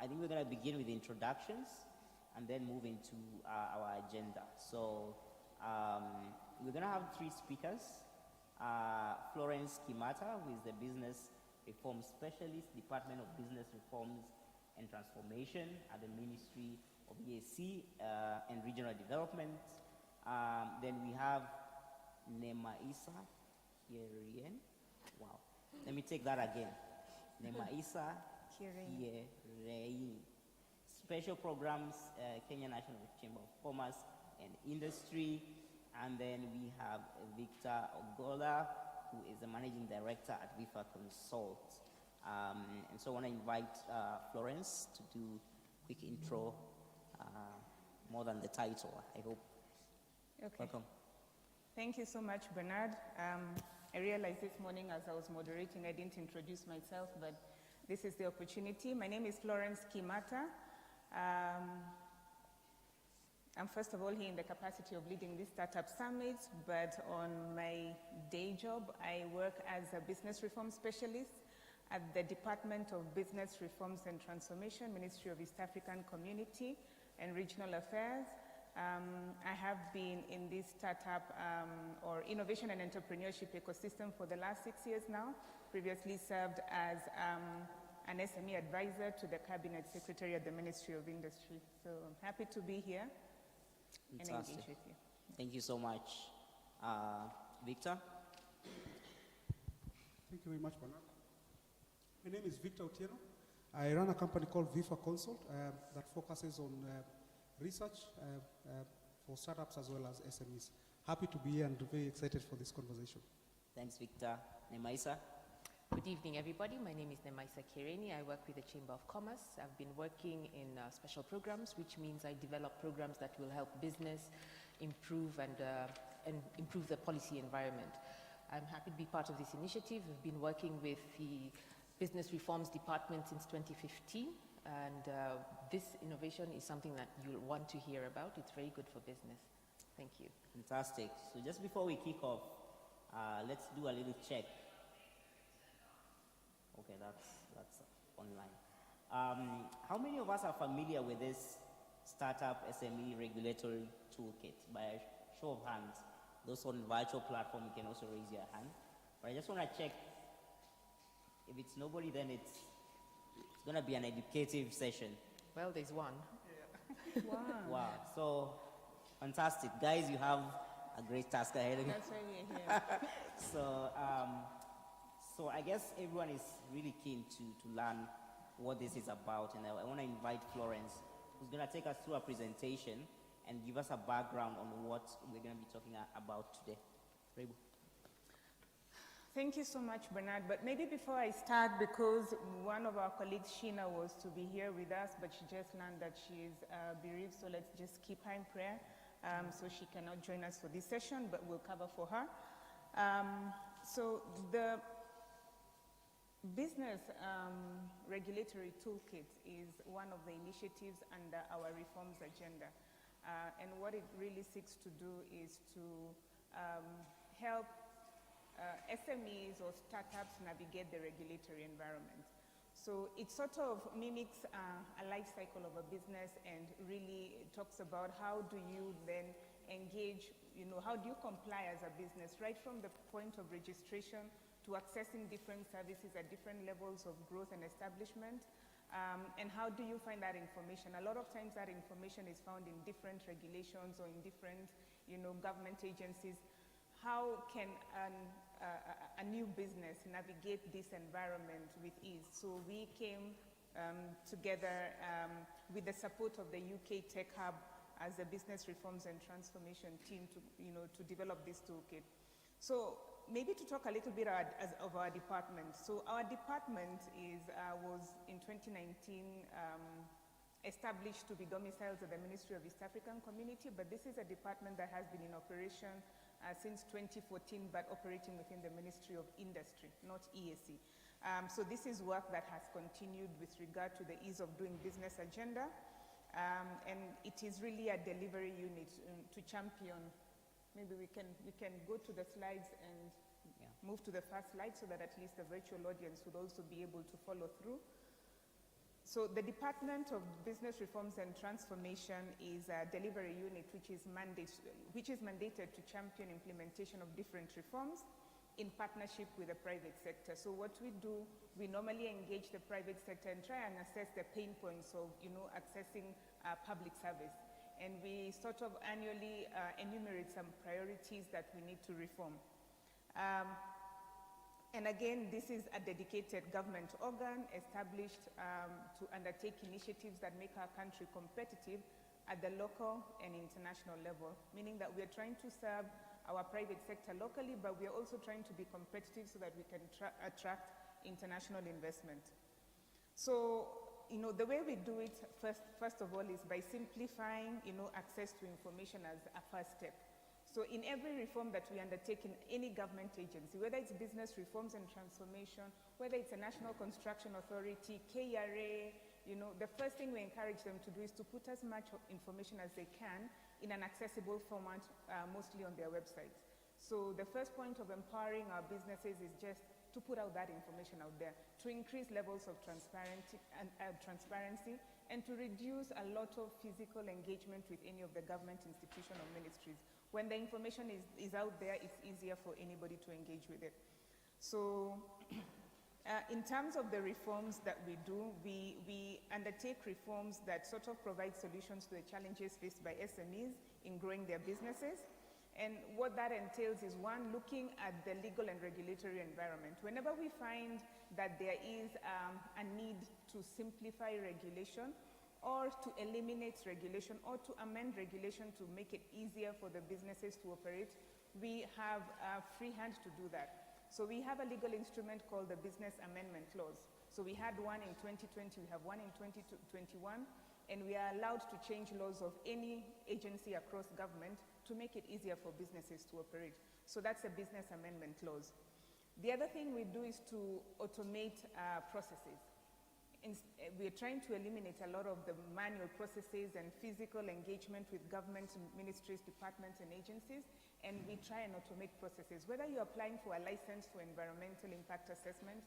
think we're going to begin with introductions and then move into our agenda. So we're going to have three speakers. Florence Kimata, who is the Business Reform Specialist, Department of Business Reforms and Transformation at the Ministry of EAC and Regional Development. Then we have Nemaisa Kierien. Wow. Let me take that again. Nemaisa Kierien. Special Programs, Kenya National Chamber of Commerce and Industry. And then we have Victor Ogola, who is the Managing Director at VIFA Consult. And so I want to invite Florence to do a quick intro, more than the title, I hope. Okay. Welcome. Thank you so much, Bernard. I realized this morning as I was moderating, I didn't introduce myself, but this is the opportunity. My name is Florence Kimata. I'm first of all here in the capacity of leading this startup summit, but on my day job, I work as a business reform specialist at the Department of Business Reforms and Transformation, Ministry of East African Community and Regional Affairs. I have been in this startup or innovation and entrepreneurship ecosystem for the last 6 years now. Previously served as an SME advisor to the Cabinet Secretary at the Ministry of Industry. So I'm happy to be here and Fantastic. engage with you. Thank you so much. Victor? Thank you very much, Bernard. My name is Victor Ortero. I run a company called VIFA Consult that focuses on research for startups as well as SMEs. Happy to be here and very excited for this conversation. Thanks, Victor. Nemaisa? Good evening, everybody. My name is Nemaisa Kireni. I work with the Chamber of Commerce. I've been working in special programs, which means I develop programs that will help business improve and improve the policy environment. I'm happy to be part of this initiative. We've been working with the Business Reforms Department since 2015, and this innovation is something that you'll want to hear about. It's very good for business. Thank you. Fantastic. So just before we kick off, let's do a little check. Okay, that's online. How many of us are familiar with this Startup SME Regulatory Toolkit? By a show of hands. Those on virtual platform, you can also raise your hand. But I just want to check. If it's nobody, then it's going to be an educative session. Well, there's one. Wow. Wow. So, fantastic. Guys, you have a great task ahead of you. That's why we're here. So I guess everyone is really keen to learn what this is about, and I want to invite Florence, who's going to take us through a presentation and give us a background on what we're going to be talking about today. Rebo. Thank you so much, Bernard. But maybe before I start, because one of our colleagues, Sheena, was to be here with us, but she just learned that she is bereaved, so let's just keep her in prayer. So she cannot join us for this session, but we'll cover for her. So the Business Regulatory Toolkit is one of the initiatives under our reforms agenda. And what it really seeks to do is to help SMEs or startups navigate the regulatory environment. So it sort of mimics a life cycle of a business and really talks about how do you then engage, how do you comply as a business, right from the point of registration to accessing different services at different levels of growth and establishment. And how do you find that information? A lot of times that information is found in different regulations or in different, government agencies. How can a new business navigate this environment with ease? So we came together with the support of the UK Tech Hub as the Business Reforms and Transformation team to develop this toolkit. So maybe to talk a little bit of our department. So our department was in 2019 established to be domiciled at the Ministry of East African Community, but this is a department that has been in operation since 2014, but operating within the Ministry of Industry, not EAC. So this is work that has continued with regard to the ease of doing business agenda, and it is really a delivery unit to champion. Maybe we can go to the slides and move to the first slide so that at least the virtual audience would also be able to follow through. So the Department of Business Reforms and Transformation is a delivery unit which is mandated to champion implementation of different reforms in partnership with the private sector. So what we do, we normally engage the private sector and try and assess the pain points of accessing public service. And we sort of annually enumerate some priorities that we need to reform. And again, this is a dedicated government organ established to undertake initiatives that make our country competitive at the local and international level, meaning that we are trying to serve our private sector locally, but we are also trying to be competitive so that we can attract international investment. So, the way we do it, first of all, is by simplifying, access to information as a first step. So in every reform that we undertake in any government agency, whether it's business reforms and transformation, whether it's a national construction authority, KRA, the first thing we encourage them to do is to put as much information as they can in an accessible format, mostly on their websites. So the first point of empowering our businesses is just to put out that information out there, to increase levels of transparency and to reduce a lot of physical engagement with any of the government institutions or ministries. When the information is out there, it's easier for anybody to engage with it. So in terms of the reforms that we do, we undertake reforms that sort of provide solutions to the challenges faced by SMEs in growing their businesses. And what that entails is, one, looking at the legal and regulatory environment. Whenever we find that there is a need to simplify regulation, or to eliminate regulation, or to amend regulation to make it easier for the businesses to operate, we have a free hand to do that. So we have a legal instrument called the Business Amendment Clause. So we had one in 2020, we have one in 2021, and we are allowed to change laws of any agency across government to make it easier for businesses to operate. So that's a Business Amendment Clause. The other thing we do is to automate processes. We're trying to eliminate a lot of the manual processes and physical engagement with government, ministries, departments, and agencies, and we try and automate processes. Whether you're applying for a license for environmental impact assessment,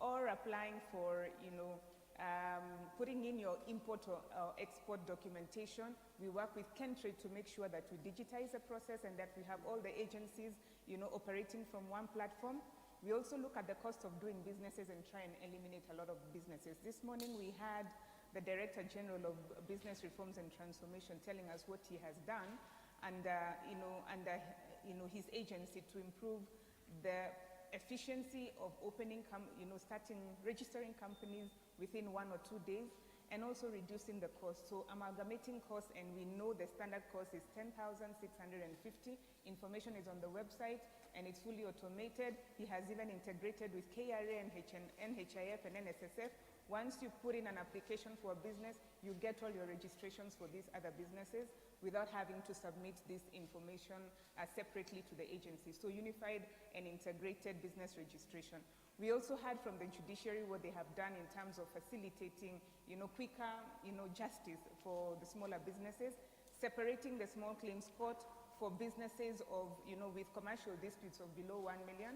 or applying for, putting in your import or export documentation, we work with Country to make sure that we digitize the process and that we have all the agencies, operating from one platform. We also look at the cost of doing businesses and try and eliminate a lot of businesses. This morning we had the Director General of Business Reforms and Transformation telling us what he has done under his agency to improve the efficiency of opening, registering companies within 1 or 2 days, and also reducing the cost. So amalgamating costs, and we know the standard cost is 10,650. Information is on the website, and it's fully automated. He has even integrated with KRA and NHIF and NSSF. Once you put in an application for a business, you get all your registrations for these other businesses without having to submit this information separately to the agency. So unified and integrated business registration. We also heard from the judiciary what they have done in terms of facilitating, quicker, justice for the smaller businesses. separating the small claims court for businesses of, with commercial disputes of below 1 million.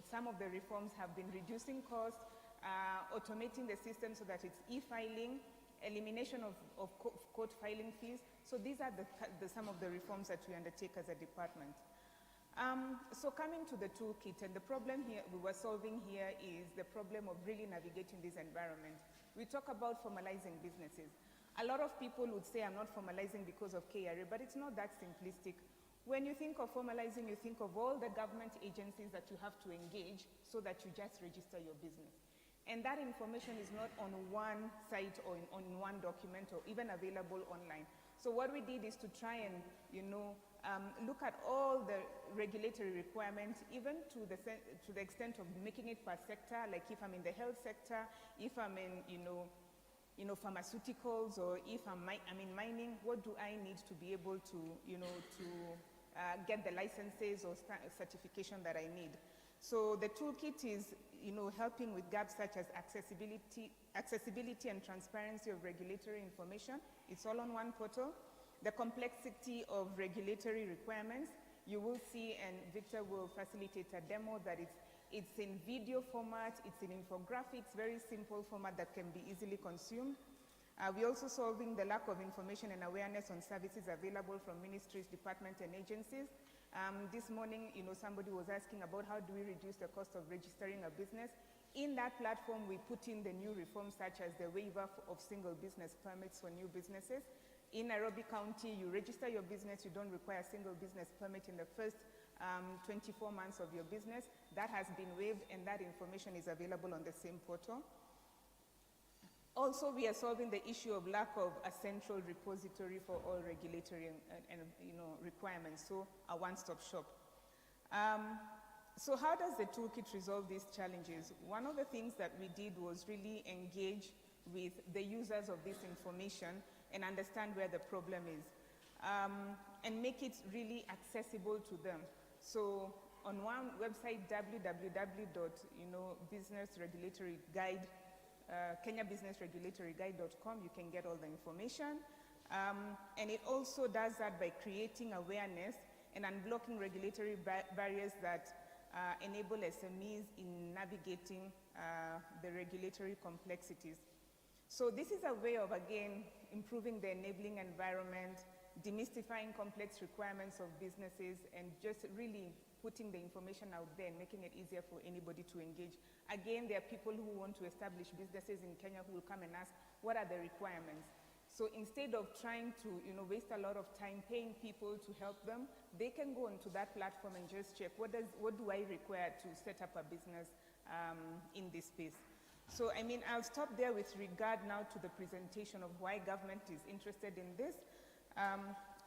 Some of the reforms have been reducing costs, automating the system so that it's e-filing, elimination of court filing fees. So these are some of the reforms that we undertake as a department. So coming to the toolkit, and the problem here we were solving here is the problem of really navigating this environment. We talk about formalizing businesses. A lot of people would say I'm not formalizing because of KRA, but it's not that simplistic. When you think of formalizing, you think of all the government agencies that you have to engage so that you just register your business. And that information is not on one site or on one document or even available online. So what we did is to try and, look at all the regulatory requirements, even to the extent of making it per sector, like if I'm in the health sector, if I'm in, pharmaceuticals, or if I'm in mining, what do I need to be able to, get the licenses or certification that I need? So the toolkit is, helping with gaps such as accessibility and transparency of regulatory information. It's all on one portal. The complexity of regulatory requirements, you will see, and Victor will facilitate a demo, that it's in video format, it's in infographics, very simple format that can be easily consumed. We're also solving the lack of information and awareness on services available from ministries, departments, and agencies. This morning, somebody was asking about how do we reduce the cost of registering a business. In that platform, we put in the new reforms such as the waiver of single business permits for new businesses. In Nairobi County, you register your business, you don't require a single business permit in the first 24 months of your business. That has been waived, and that information is available on the same portal. Also, we are solving the issue of lack of a central repository for all regulatory and requirements, so a one-stop shop. So how does the toolkit resolve these challenges? One of the things that we did was really engage with the users of this information and understand where the problem is, and make it really accessible to them. So on one website, KenyaBusinessRegulatoryGuide.com, you can get all the information. And it also does that by creating awareness and unblocking regulatory barriers that enable SMEs in navigating the regulatory complexities. So this is a way of, again, improving the enabling environment, demystifying complex requirements of businesses, and just really putting the information out there and making it easier for anybody to engage. Again, there are people who want to establish businesses in Kenya who will come and ask, what are the requirements? So instead of trying to waste a lot of time paying people to help them, they can go onto that platform and just check, what do I require to set up a business in this space? So, I'll stop there with regard now to the presentation of why government is interested in this.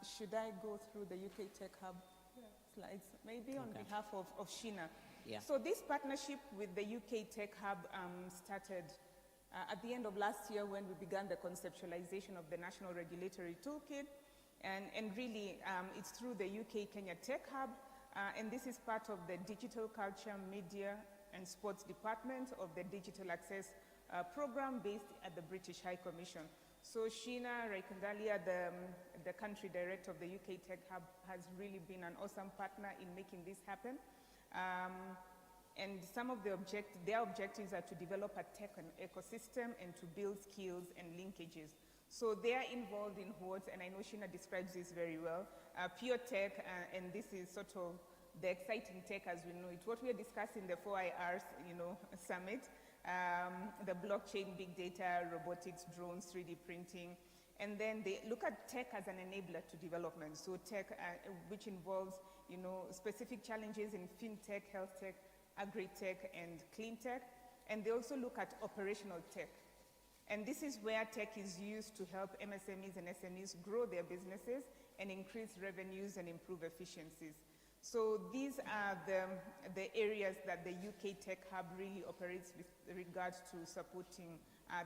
Should I go through the UK Tech Hub slides? Maybe on behalf of Sheena. Yeah. So this partnership with the UK Tech Hub started at the end of last year when we began the conceptualization of the National Regulatory Toolkit. And really, it's through the UK Kenya Tech Hub. And this is part of the Digital Culture, Media and Sports Department of the Digital Access Program based at the British High Commission. So Sheena Raikandalia, the country director of the UK Tech Hub, has really been an awesome partner in making this happen. And some of their objectives are to develop a tech ecosystem and to build skills and linkages. So they are involved in what, and I know Sheena describes this very well, pure tech, and this is sort of the exciting tech as we know it. What we are discussing in the 4IRs, summit, the blockchain, big data, robotics, drones, 3D printing, and then they look at tech as an enabler to development. So tech, which involves, specific challenges in fintech, health tech, agri-tech, and clean tech. And they also look at operational tech. And this is where tech is used to help MSMEs and SMEs grow their businesses and increase revenues and improve efficiencies. So these are the areas that the UK Tech Hub really operates with regards to supporting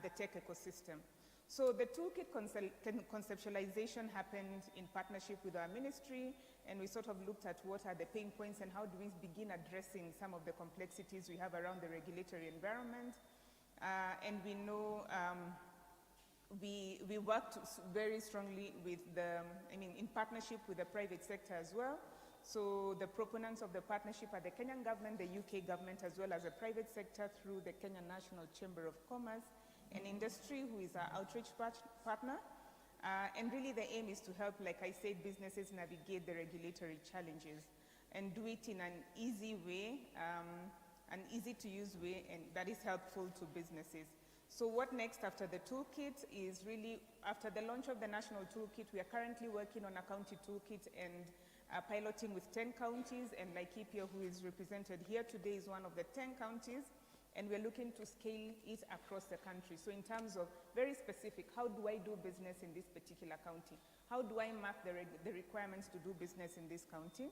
the tech ecosystem. So the toolkit conceptualization happened in partnership with our ministry, and we sort of looked at what are the pain points and how do we begin addressing some of the complexities we have around the regulatory environment. And we know we worked very strongly with in partnership with the private sector as well. So the proponents of the partnership are the Kenyan government, the UK government, as well as the private sector through the Kenyan National Chamber of Commerce and Industry, who is our outreach partner. And really the aim is to help, like I said, businesses navigate the regulatory challenges and do it in an easy way, an easy to use way, and that is helpful to businesses. So what next after the toolkit is really, after the launch of the national toolkit, we are currently working on a county toolkit and piloting with 10 counties, and Laikipia, who is represented here today, is one of the 10 counties, and we're looking to scale it across the country. So in terms of very specific, how do I do business in this particular county? How do I map the requirements to do business in this county?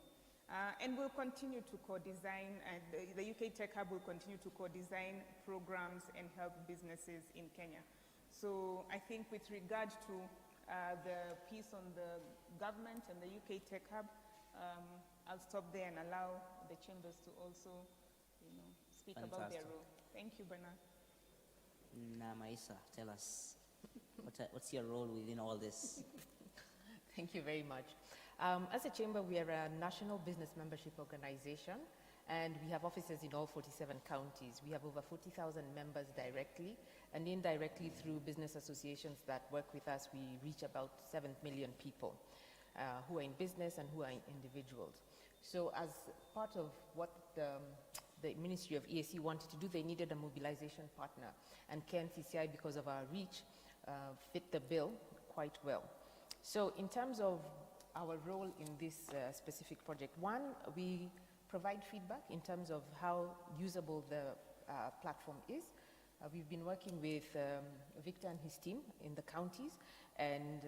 And we'll continue to co-design, and the UK Tech Hub will continue to co-design programs and help businesses in Kenya. So I think with regard to the piece on the government and the UK Tech Hub, I'll stop there and allow the chambers to also, speak about their role. Thank you, Bernard. Maisa, tell us, what's your role within all this? Thank you very much. As a chamber, we are a national business membership organization, and we have offices in all 47 counties. We have over 40,000 members directly, and indirectly through business associations that work with us, we reach about 7 million people who are in business and who are individuals. So as part of what the Ministry of EAC wanted to do, they needed a mobilization partner, and KNCCI, because of our reach, fit the bill quite well. So in terms of our role in this specific project, one, we provide feedback in terms of how usable the platform is. We've been working with Victor and his team in the counties, and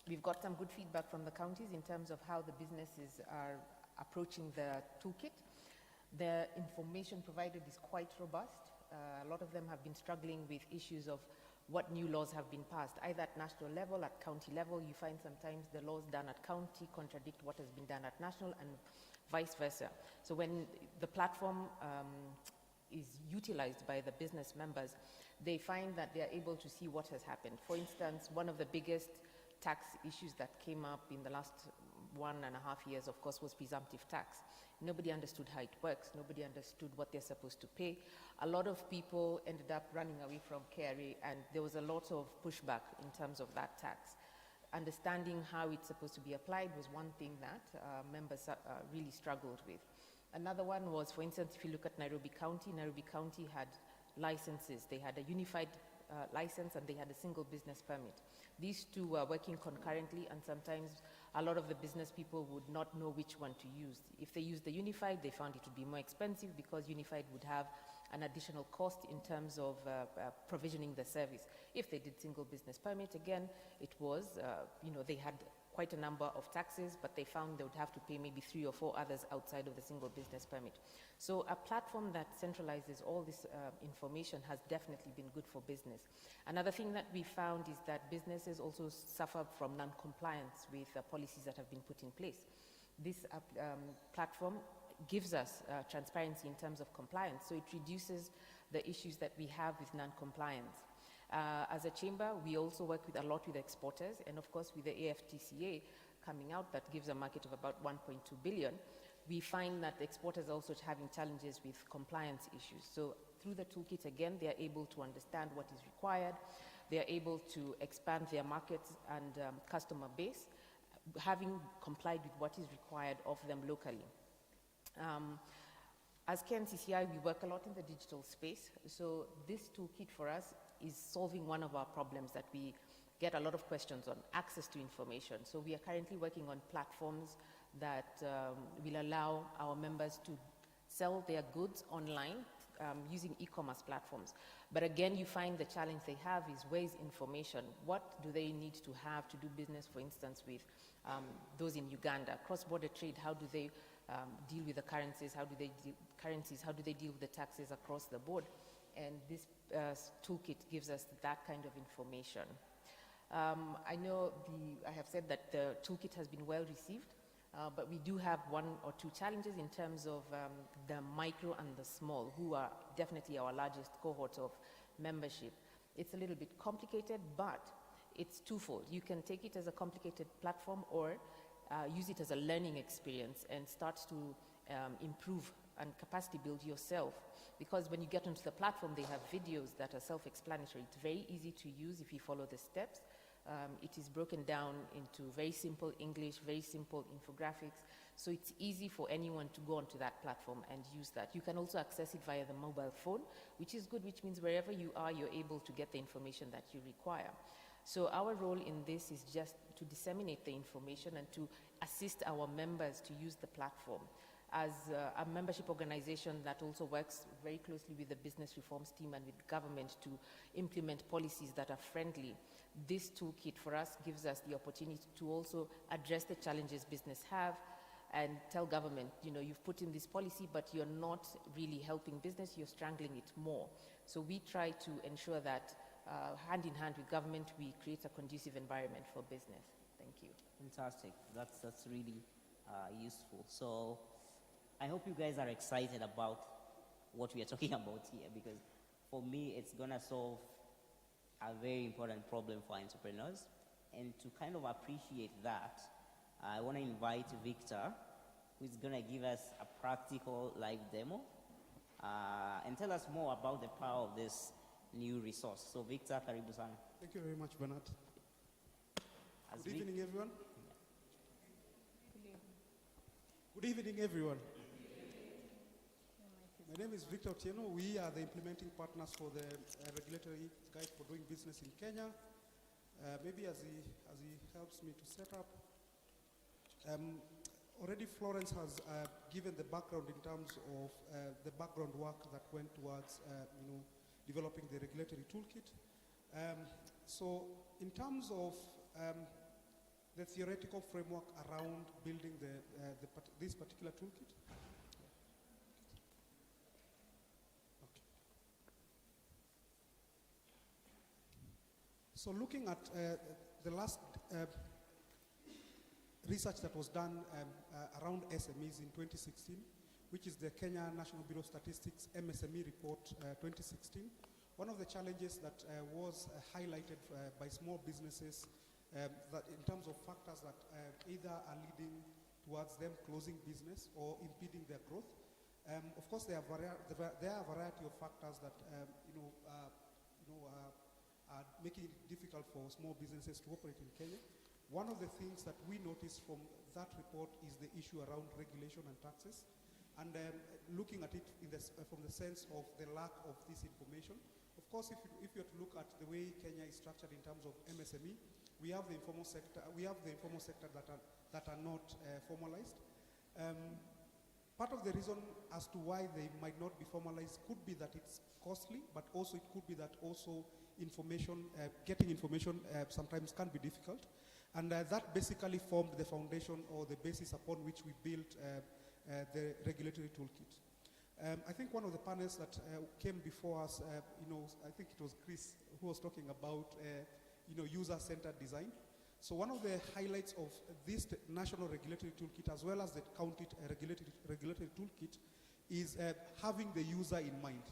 we've got some good feedback from the counties in terms of how the businesses are approaching the toolkit. The information provided is quite robust. A lot of them have been struggling with issues of what new laws have been passed, either at national level, at county level. You find sometimes the laws done at county contradict what has been done at national, and vice versa. So when the platform is utilized by the business members, they find that they are able to see what has happened. For instance, one of the biggest tax issues that came up in the last 1.5 years, of course, was presumptive tax. Nobody understood how it works. Nobody understood what they're supposed to pay. A lot of people ended up running away from KRA, and there was a lot of pushback in terms of that tax. Understanding how it's supposed to be applied was one thing that members really struggled with. Another one was, for instance, if you look at Nairobi County had licenses. They had a unified license, and they had a single business permit. These two were working concurrently, and sometimes a lot of the business people would not know which one to use. If they used the unified, they found it would be more expensive because unified would have an additional cost in terms of provisioning the service. If they did single business permit, again, it was, they had quite a number of taxes, but they found they would have to pay maybe 3 or 4 others outside of the single business permit. So a platform that centralizes all this information has definitely been good for business. Another thing that we found is that businesses also suffer from non-compliance with policies that have been put in place. This platform gives us transparency in terms of compliance, so it reduces the issues that we have with non-compliance. As a chamber, we also work a lot with exporters, and of course with the AFTCA coming out, that gives a market of about 1.2 billion. We find that exporters are also having challenges with compliance issues. So through the toolkit, again, they are able to understand what is required. They are able to expand their markets and customer base, having complied with what is required of them locally. As KNCCI, we work a lot in the digital space. So this toolkit for us is solving one of our problems that we get a lot of questions on, access to information. So we are currently working on platforms that will allow our members to sell their goods online using e-commerce platforms. But again, you find the challenge they have is where is information? What do they need to have to do business, for instance, with those in Uganda? Cross-border trade, how do they deal with the currencies? How do they deal with the taxes across the board? And this toolkit gives us that kind of information. I know I have said that the toolkit has been well received, but we do have 1 or 2 challenges in terms of the micro and the small, who are definitely our largest cohort of membership. It's a little bit complicated, but it's twofold. You can take it as a complicated platform or use it as a learning experience and start to improve and capacity build yourself. Because when you get onto the platform, they have videos that are self-explanatory. It's very easy to use if you follow the steps. It is broken down into very simple English, very simple infographics. So it's easy for anyone to go onto that platform and use that. You can also access it via the mobile phone, which is good, which means wherever you are, you're able to get the information that you require. So our role in this is just to disseminate the information and to assist our members to use the platform. As a membership organization that also works very closely with the business reforms team and with government to implement policies that are friendly, this toolkit for us gives us the opportunity to also address the challenges business have and tell government, you know, you've put in this policy, but you're not really helping business, you're strangling it more. So we try to ensure that hand in hand with government, we create a conducive environment for business. Thank you. Fantastic. That's really useful. So I hope you guys are excited about what we are talking about here, because for me, it's going to solve a very important problem for entrepreneurs. And to kind of appreciate that, I want to invite Victor, who's going to give us a practical live demo and tell us more about the power of this new resource. So Victor, karibu sana. Thank you very much, Bernard. Good evening, everyone. Good evening, everyone. My name is Victor Ortero. We are the implementing partners for the regulatory guide for doing business in Kenya. Maybe as he helps me to set up. Already Florence has given the background in terms of the background work that went towards developing the regulatory toolkit. So in terms of the theoretical framework around building this particular toolkit, so looking at the last research that was done around SMEs in 2016, which is the Kenya National Bureau of Statistics MSME report 2016, one of the challenges that was highlighted by small businesses that in terms of factors that either are leading towards them closing business or impeding their growth. Of course, there are a variety of factors that are making it difficult for small businesses to operate in Kenya. One of the things that we noticed from that report is the issue around regulation and taxes. And looking at it from the sense of the lack of this information. Of course, if you were to look at the way Kenya is structured in terms of MSME, we have the informal sector. We have the informal sector that are not formalized. Part of the reason as to why they might not be formalized could be that it's costly, but also it could be that also getting information sometimes can be difficult. And that basically formed the foundation or the basis upon which we built the regulatory toolkit. I think one of the panels that came before us, I think it was Chris who was talking about, user-centered design. So one of the highlights of this national regulatory toolkit, as well as the county regulatory toolkit, is having the user in mind.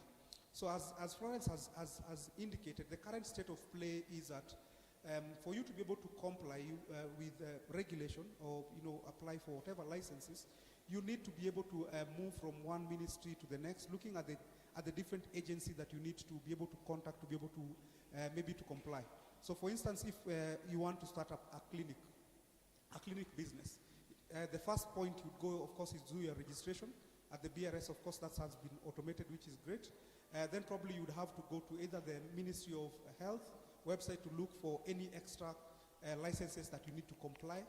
So as Florence has indicated, the current state of play is that for you to be able to comply with regulation or apply for whatever licenses, you need to be able to move from one ministry to the next, looking at the different agencies that you need to be able to contact to be able to maybe to comply. So for instance, if you want to start up a clinic business, the first point you'd go, of course, is do your registration. At the BRS, of course, that has been automated, which is great. Then probably you'd have to go to either the Ministry of Health website to look for any extra licenses that you need to comply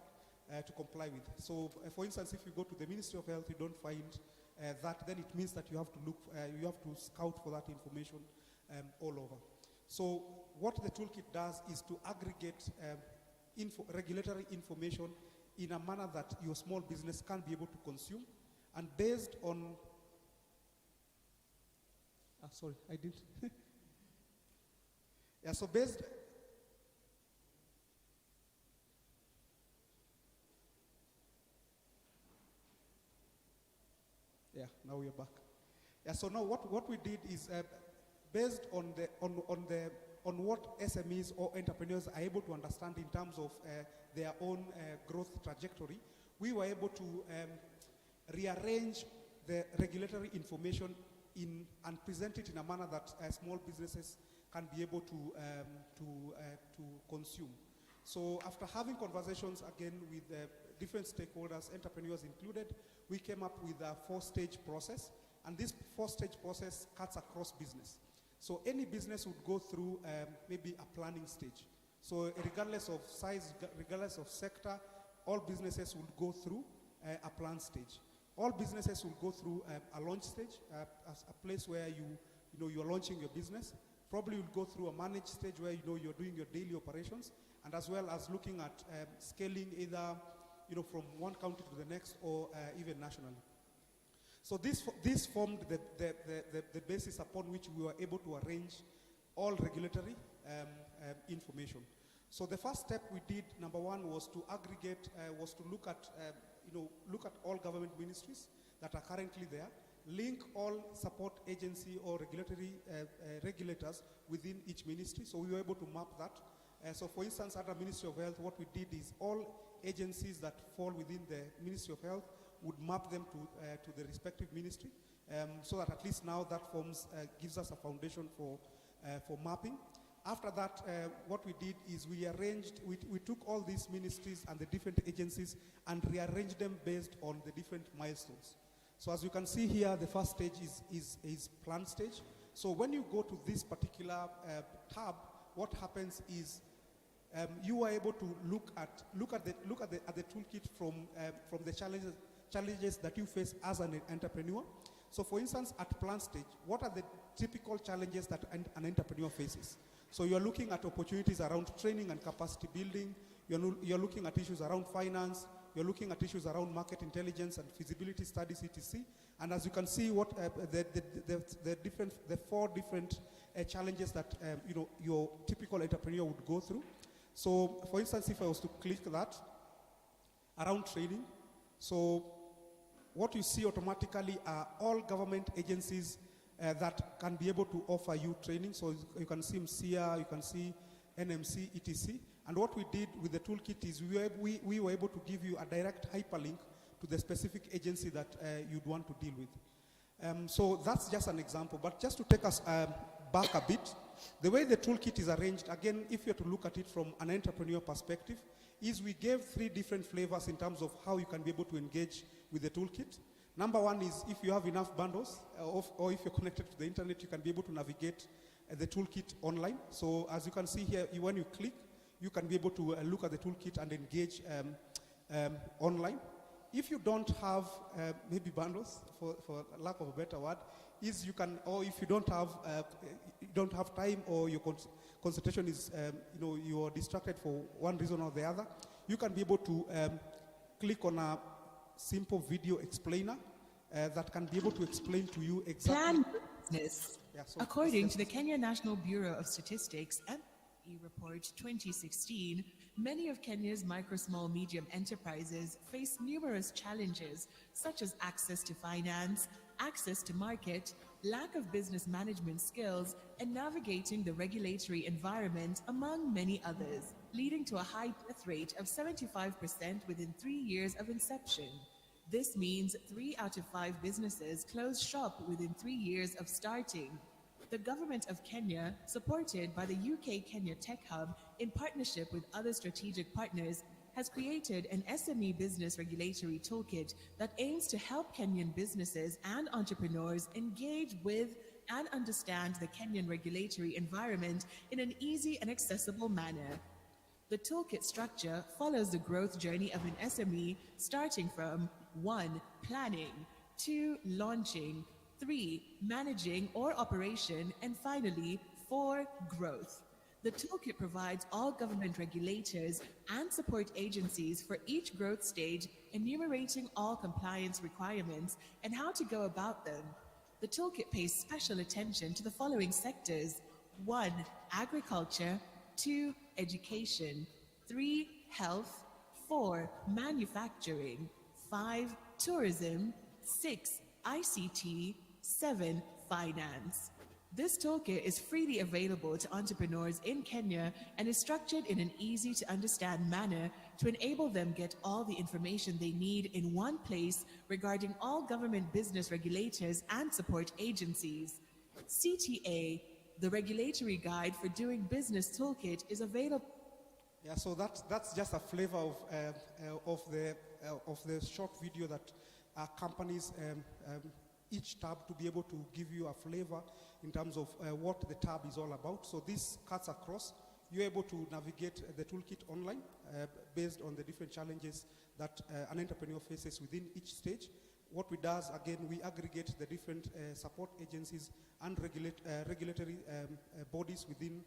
with. So, for instance, if you go to the Ministry of Health, you don't find that, then it means that you have to look, you have to scout for that information all over. So, what the toolkit does is to aggregate regulatory information in a manner that your small business can be able to consume, and based on. Sorry, I didn't. Yeah, so based. Yeah, now we are back. Yeah, so now what we did is based on the on what SMEs or entrepreneurs are able to understand in terms of their own growth trajectory, we were able to rearrange the regulatory information and present it in a manner that small businesses can be able to consume. So after having conversations again with different stakeholders, entrepreneurs included, we came up with a 4-stage process, and this 4-stage process cuts across business. So any business would go through maybe a planning stage. So regardless of size, regardless of sector, all businesses will go through a plan stage. All businesses will go through a launch stage, as a place where you're launching your business. Probably you'll go through a managed stage where you're doing your daily operations, and as well as looking at scaling either from one county to the next or even nationally. So this formed the basis upon which we were able to arrange all regulatory information. So the first step we did, number one, was to aggregate, was to look at all government ministries that are currently there, link all support agency or regulatory regulators within each ministry. So we were able to map that. So for instance, under Ministry of Health, what we did is all agencies that fall within the Ministry of Health would map them to the respective ministry, so that at least now that gives us a foundation for mapping. After that, what we did is we took all these ministries and the different agencies and rearranged them based on the different milestones. So as you can see here, the first stage is plan stage. So when you go to this particular tab, what happens is you are able to look at the toolkit from the challenges that you face as an entrepreneur. So for instance, at plan stage, what are the typical challenges that an entrepreneur faces? So you're looking at opportunities around training and capacity building. You're looking at issues around finance. You're looking at issues around market intelligence and feasibility studies, etc. And as you can see, what the 4 different challenges that your typical entrepreneur would go through. So, for instance, if I was to click that around training, so what you see automatically are all government agencies that can be able to offer you training. So you can see MCA, you can see NMC, etc. And what we did with the toolkit is we were able to give you a direct hyperlink to the specific agency that you'd want to deal with. So that's just an example. But just to take us back a bit, the way the toolkit is arranged, again, if you're to look at it from an entrepreneur perspective, is we gave 3 different flavors in terms of how you can be able to engage with the toolkit. Number one is if you have enough bundles, or if you're connected to the internet, you can be able to navigate the toolkit online. So as you can see here, when you click, you can be able to look at the toolkit and engage online. If you don't have maybe bundles, for lack of a better word, is you can, or if you don't have time, or your concentration is, you are distracted for one reason or the other, you can be able to click on a simple video explainer that can be able to explain to you exactly. Plan business. Yeah, so according to the Kenya National Bureau of Statistics and Report 2016, many of Kenya's micro, small, medium enterprises face numerous challenges, such as access to finance, access to market, lack of business management skills, and navigating the regulatory environment, among many others, leading to a high death rate of 75% within 3 years of inception. This means 3 out of 5 businesses close shop within 3 years of starting. The government of Kenya, supported by the UK Kenya Tech Hub in partnership with other strategic partners, has created an SME business regulatory toolkit that aims to help Kenyan businesses and entrepreneurs engage with and understand the Kenyan regulatory environment in an easy and accessible manner. The toolkit structure follows the growth journey of an SME, starting from 1. Planning, 2. Launching, 3. Managing or operation, and finally, 4. Growth. The toolkit provides all government regulators and support agencies for each growth stage, enumerating all compliance requirements and how to go about them. The toolkit pays special attention to the following sectors: 1. Agriculture, 2. Education, 3. Health, 4. Manufacturing, 5. Tourism, 6. ICT, 7. Finance. This toolkit is freely available to entrepreneurs in Kenya and is structured in an easy-to-understand manner to enable them get all the information they need in one place regarding all government business regulators and support agencies. CTA, the regulatory guide for doing business toolkit, is available. Yeah, so that's just a flavor of the short video that accompanies each tab to be able to give you a flavor in terms of what the tab is all about. So this cuts across. You're able to navigate the toolkit online based on the different challenges that an entrepreneur faces within each stage. What we does, again, we aggregate the different support agencies and regulatory bodies within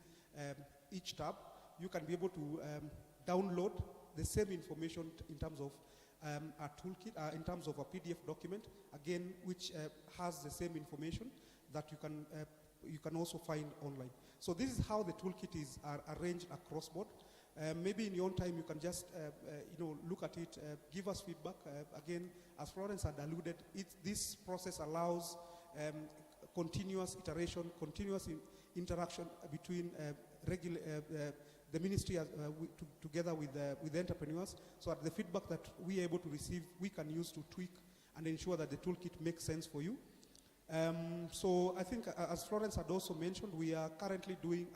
each tab. You can be able to download the same information in terms of a toolkit, in terms of a PDF document, again, which has the same information that you can also find online. So this is how the toolkit is arranged across board. Maybe in your own time you can just look at it, give us feedback. Again, as Florence had alluded, this process allows continuous iteration, continuous interaction between the ministry together with the entrepreneurs, so that the feedback that we are able to receive, we can use to tweak and ensure that the toolkit makes sense for you. So I think, as Florence had also mentioned, we are currently doing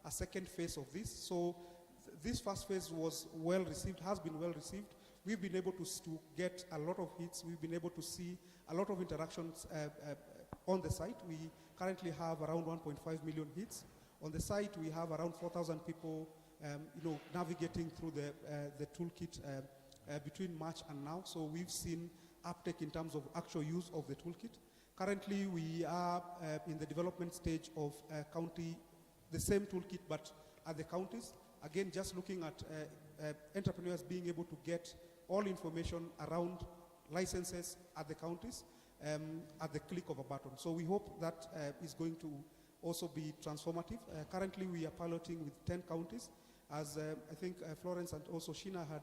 a second phase of this. So this first phase was well received, has been well received. We've been able to get a lot of hits. We've been able to see a lot of interactions on the site. We currently have around 1.5 million hits. On the site, we have around 4,000 people navigating through the toolkit between March and now. So we've seen uptake in terms of actual use of the toolkit. Currently, we are in the development stage of the same toolkit, but at the counties. Again, just looking at entrepreneurs being able to get all information around licenses at the counties at the click of a button. So we hope that is going to also be transformative. Currently, we are piloting with 10 counties, as I think Florence and also Sheena had,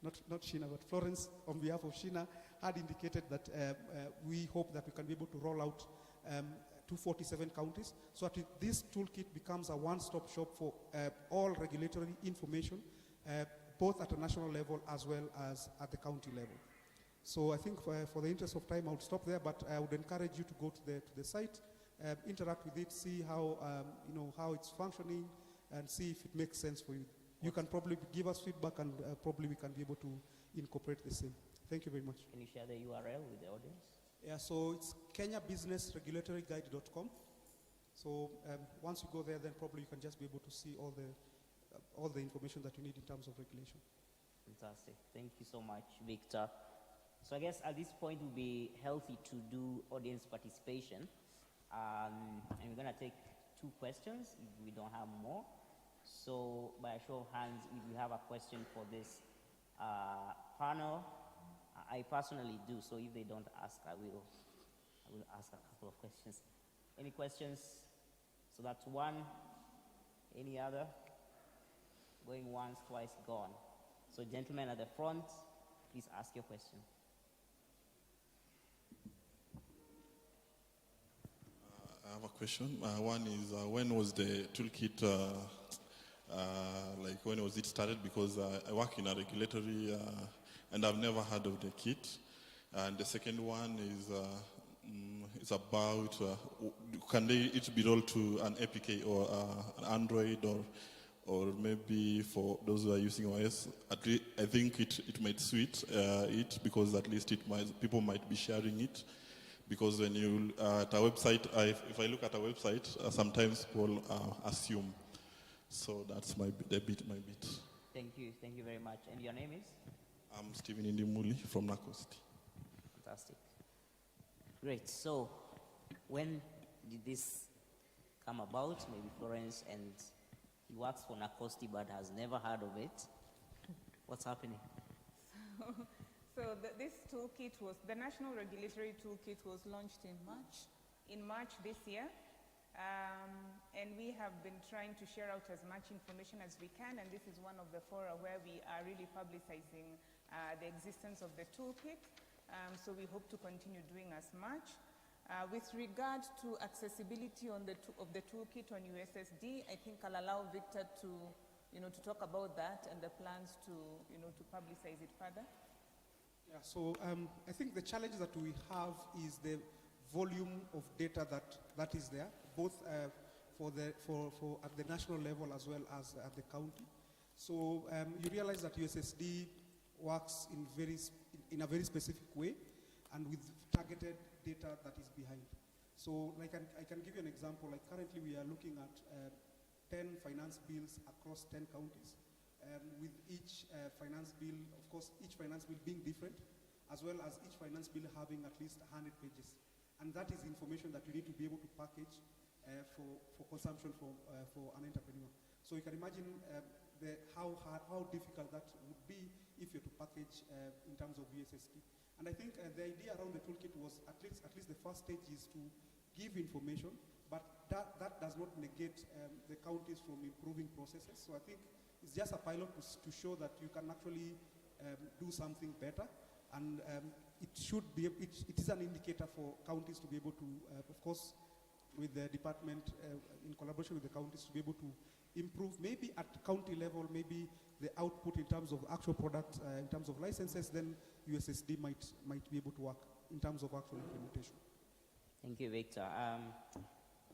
not Sheena, but Florence on behalf of Sheena had indicated that we hope that we can be able to roll out to 47 counties, so that this toolkit becomes a one-stop shop for all regulatory information, both at a national level as well as at the county level. So I think for the interest of time, I would stop there, but I would encourage you to go to the site, interact with it, see how how it's functioning, and see if it makes sense for you. You can probably give us feedback, and probably we can be able to incorporate the same. Thank you very much. Can you share the URL with the audience? Yeah, so it's KenyaBusinessRegulatoryGuide.com. So once you go there, then probably you can just be able to see all the information that you need in terms of regulation. Fantastic. Thank you so much, Victor. So I guess at this point it would be healthy to do audience participation. And we're going to take 2 questions if we don't have more. So by a show of hands, if you have a question for this panel, I personally do. So if they don't ask, I will ask a couple of questions. Any questions? So that's 1. Any other? Going once, twice, gone. So gentlemen at the front, please ask your question. I have a question. One is, when was the toolkit, when was it started? Because I work in a regulatory, and I've never heard of the kit. And the second one is, it's about, can it be rolled to an APK or an Android, or maybe for those who are using OS? I think it might suit it, because at least people might be sharing it. Because when you at a website, if I look at a website, sometimes people assume. So that's my bit. Thank you very much. And your name is? I'm Stephen Indimuli from Nacosti. Fantastic. Great. So, when did this come about? Maybe Florence, and he works for Nacosti but has never heard of it. What's happening? So this toolkit the National Regulatory Toolkit was launched in March this year. And we have been trying to share out as much information as we can, and this is one of the fora where we are really publicizing the existence of the toolkit. So we hope to continue doing as much. With regard to accessibility of the toolkit on USSD, I think I'll allow Victor to talk about that and the plans to publicize it further. Yeah, so I think the challenge that we have is the volume of data that is there, both for at the national level as well as at the county. So you realize that USSD works in a very specific way and with targeted data that is behind. So like I can give you an example. Like currently we are looking at 10 finance bills across 10 counties. With each finance bill, of course, each finance bill being different, as well as each finance bill having at least 100 pages. And that is information that you need to be able to package for consumption for an entrepreneur. So you can imagine how difficult that would be if you're to package in terms of USSD. And I think the idea around the toolkit was at least the first stage is to give information, but that does not negate the counties from improving processes. So I think it's just a pilot to show that you can actually do something better, and it is an indicator for counties to be able to, of course, with the department in collaboration with the counties to be able to improve, maybe at county level, maybe the output in terms of actual products, in terms of licenses, then USSD might be able to work in terms of actual implementation. Thank you, Victor.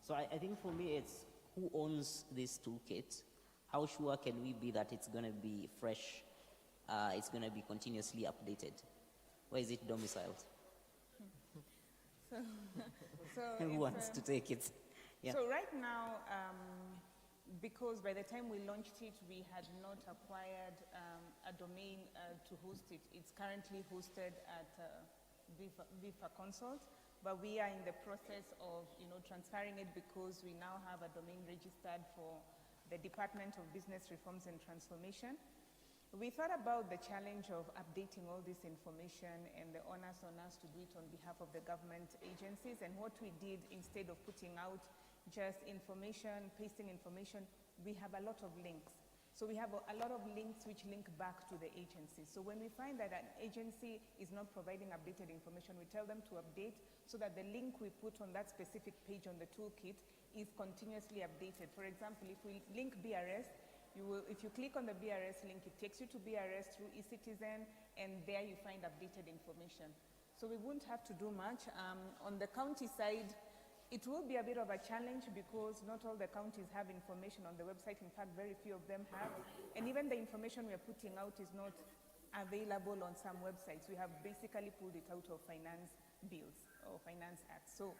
So I think for me it's who owns this toolkit? How sure can we be that it's going to be fresh, it's going to be continuously updated? Where is it domiciled? Who wants to take it? Yeah. So right now, because by the time we launched it, we had not acquired a domain to host it. It's currently hosted at Vifa Consult, but we are in the process of transferring it because we now have a domain registered for the Department of Business Reforms and Transformation. We thought about the challenge of updating all this information and the onus on us to do it on behalf of the government agencies, and what we did, instead of putting out just information, pasting information, we have a lot of links. So we have a lot of links which link back to the agency. So when we find that an agency is not providing updated information, we tell them to update so that the link we put on that specific page on the toolkit is continuously updated. For example, if we link BRS, if you click on the BRS link, it takes you to BRS through eCitizen, and there you find updated information. So we wouldn't have to do much. On the county side, it will be a bit of a challenge because not all the counties have information on the website. In fact, very few of them have. And even the information we are putting out is not available on some websites. We have basically pulled it out of finance bills or finance acts. So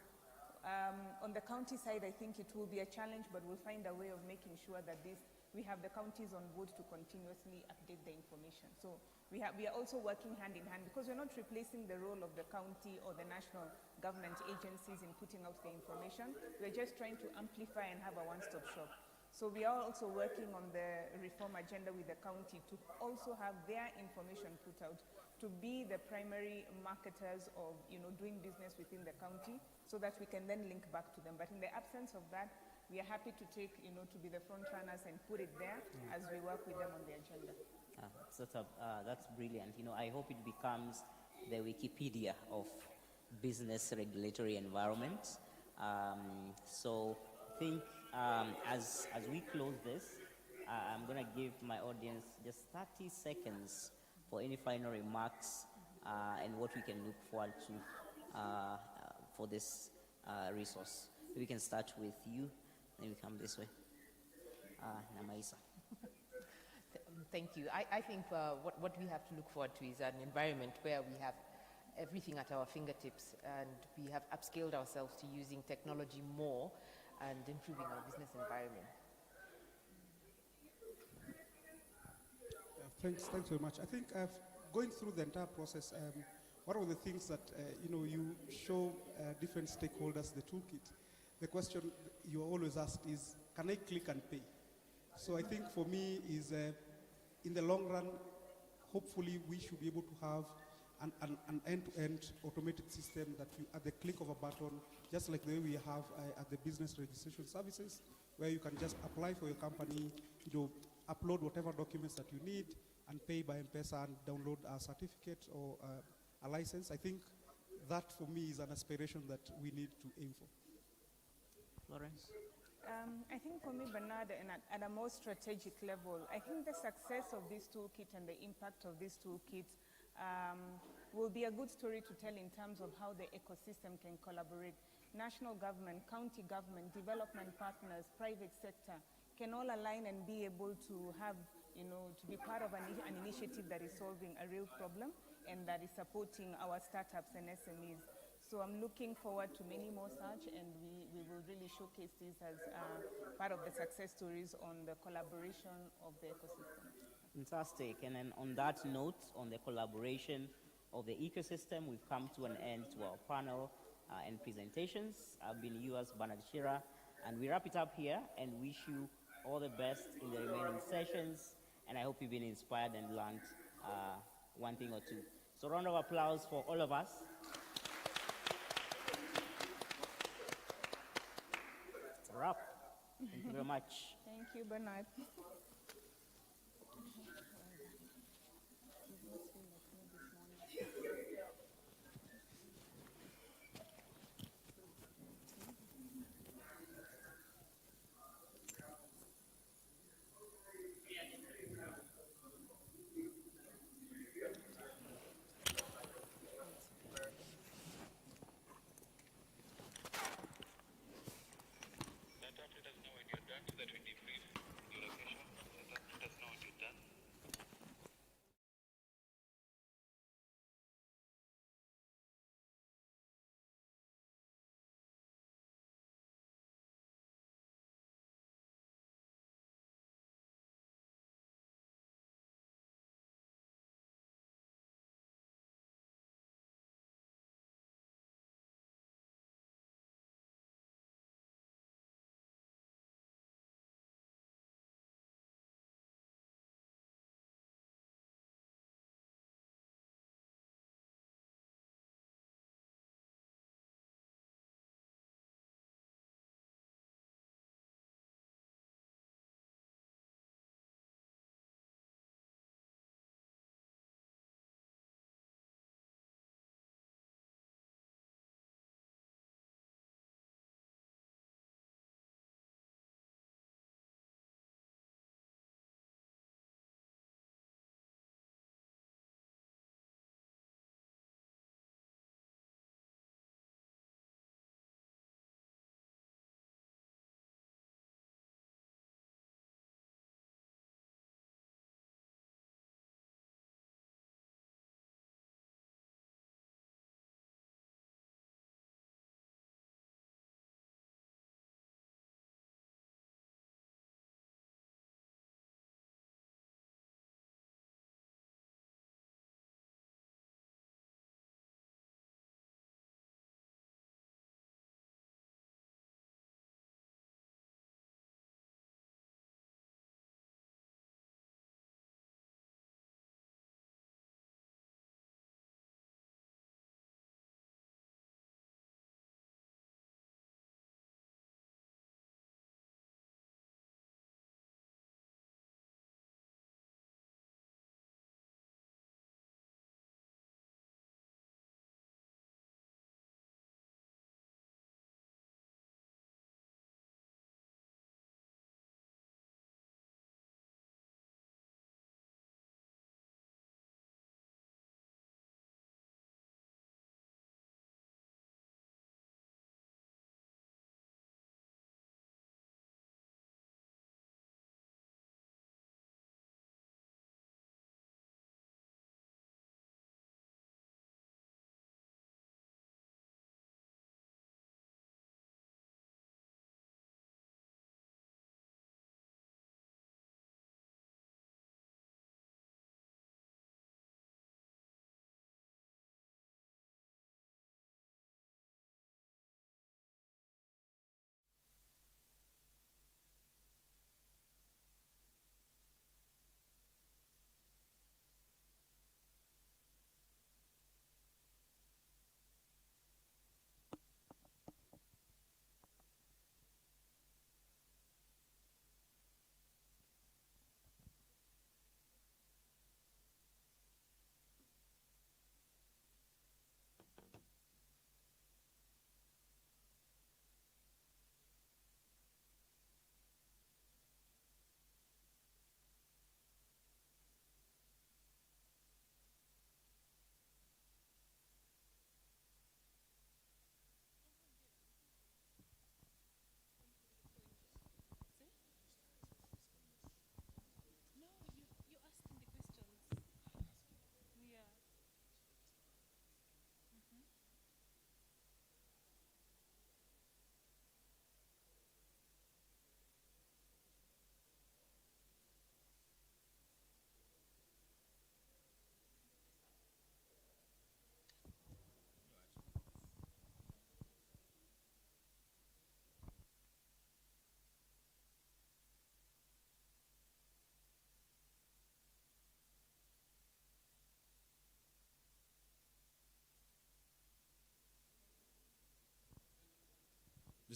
on the county side, I think it will be a challenge, but we'll find a way of making sure that we have the counties on board to continuously update the information. So we are also working hand in hand because we're not replacing the role of the county or the national government agencies in putting out the information. We're just trying to amplify and have a one-stop shop. So we are also working on the reform agenda with the county to also have their information put out, to be the primary marketers of doing business within the county, so that we can then link back to them. But in the absence of that, we are happy to take, to be the front runners and put it there as we work with them on the agenda. That's brilliant. I hope it becomes the Wikipedia of business regulatory environment. So I think as we close this, I'm going to give my audience just 30 seconds for any final remarks and what we can look forward to for this resource. We can start with you. Then we come this way. Namaisa. Thank you. I think what we have to look forward to is an environment where we have everything at our fingertips and we have upscaled ourselves to using technology more and improving our business environment. Thanks very much. I think going through the entire process, one of the things that you show different stakeholders the toolkit. The question you always ask is, can I click and pay? So I think for me is, in the long run, hopefully we should be able to have an end-to-end automated system that you, at the click of a button, just like the way we have at the business registration services, where you can just apply for your company, upload whatever documents that you need, and pay by M-Pesa and download a certificate or a license. I think that for me is an aspiration that we need to aim for. Florence? I think for me, Bernard, and at a more strategic level, I think the success of this toolkit and the impact of this toolkit will be a good story to tell in terms of how the ecosystem can collaborate. National government, county government, development partners, private sector can all align and be able to have, to be part of an initiative that is solving a real problem and that is supporting our startups and SMEs. So I'm looking forward to many more such, and we will really showcase this as part of the success stories on the collaboration of the ecosystem. Fantastic. And then on that note, on the collaboration of the ecosystem, we've come to an end to our panel and presentations. I've been yours, Bernard Shira, and we wrap it up here and wish you all the best in the remaining sessions. And I hope you've been inspired and learned one thing or two. So round of applause for all of us. Wrap. Thank you very much. Thank you, Bernard. Let us know when you're done so that we debrief your location.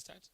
start?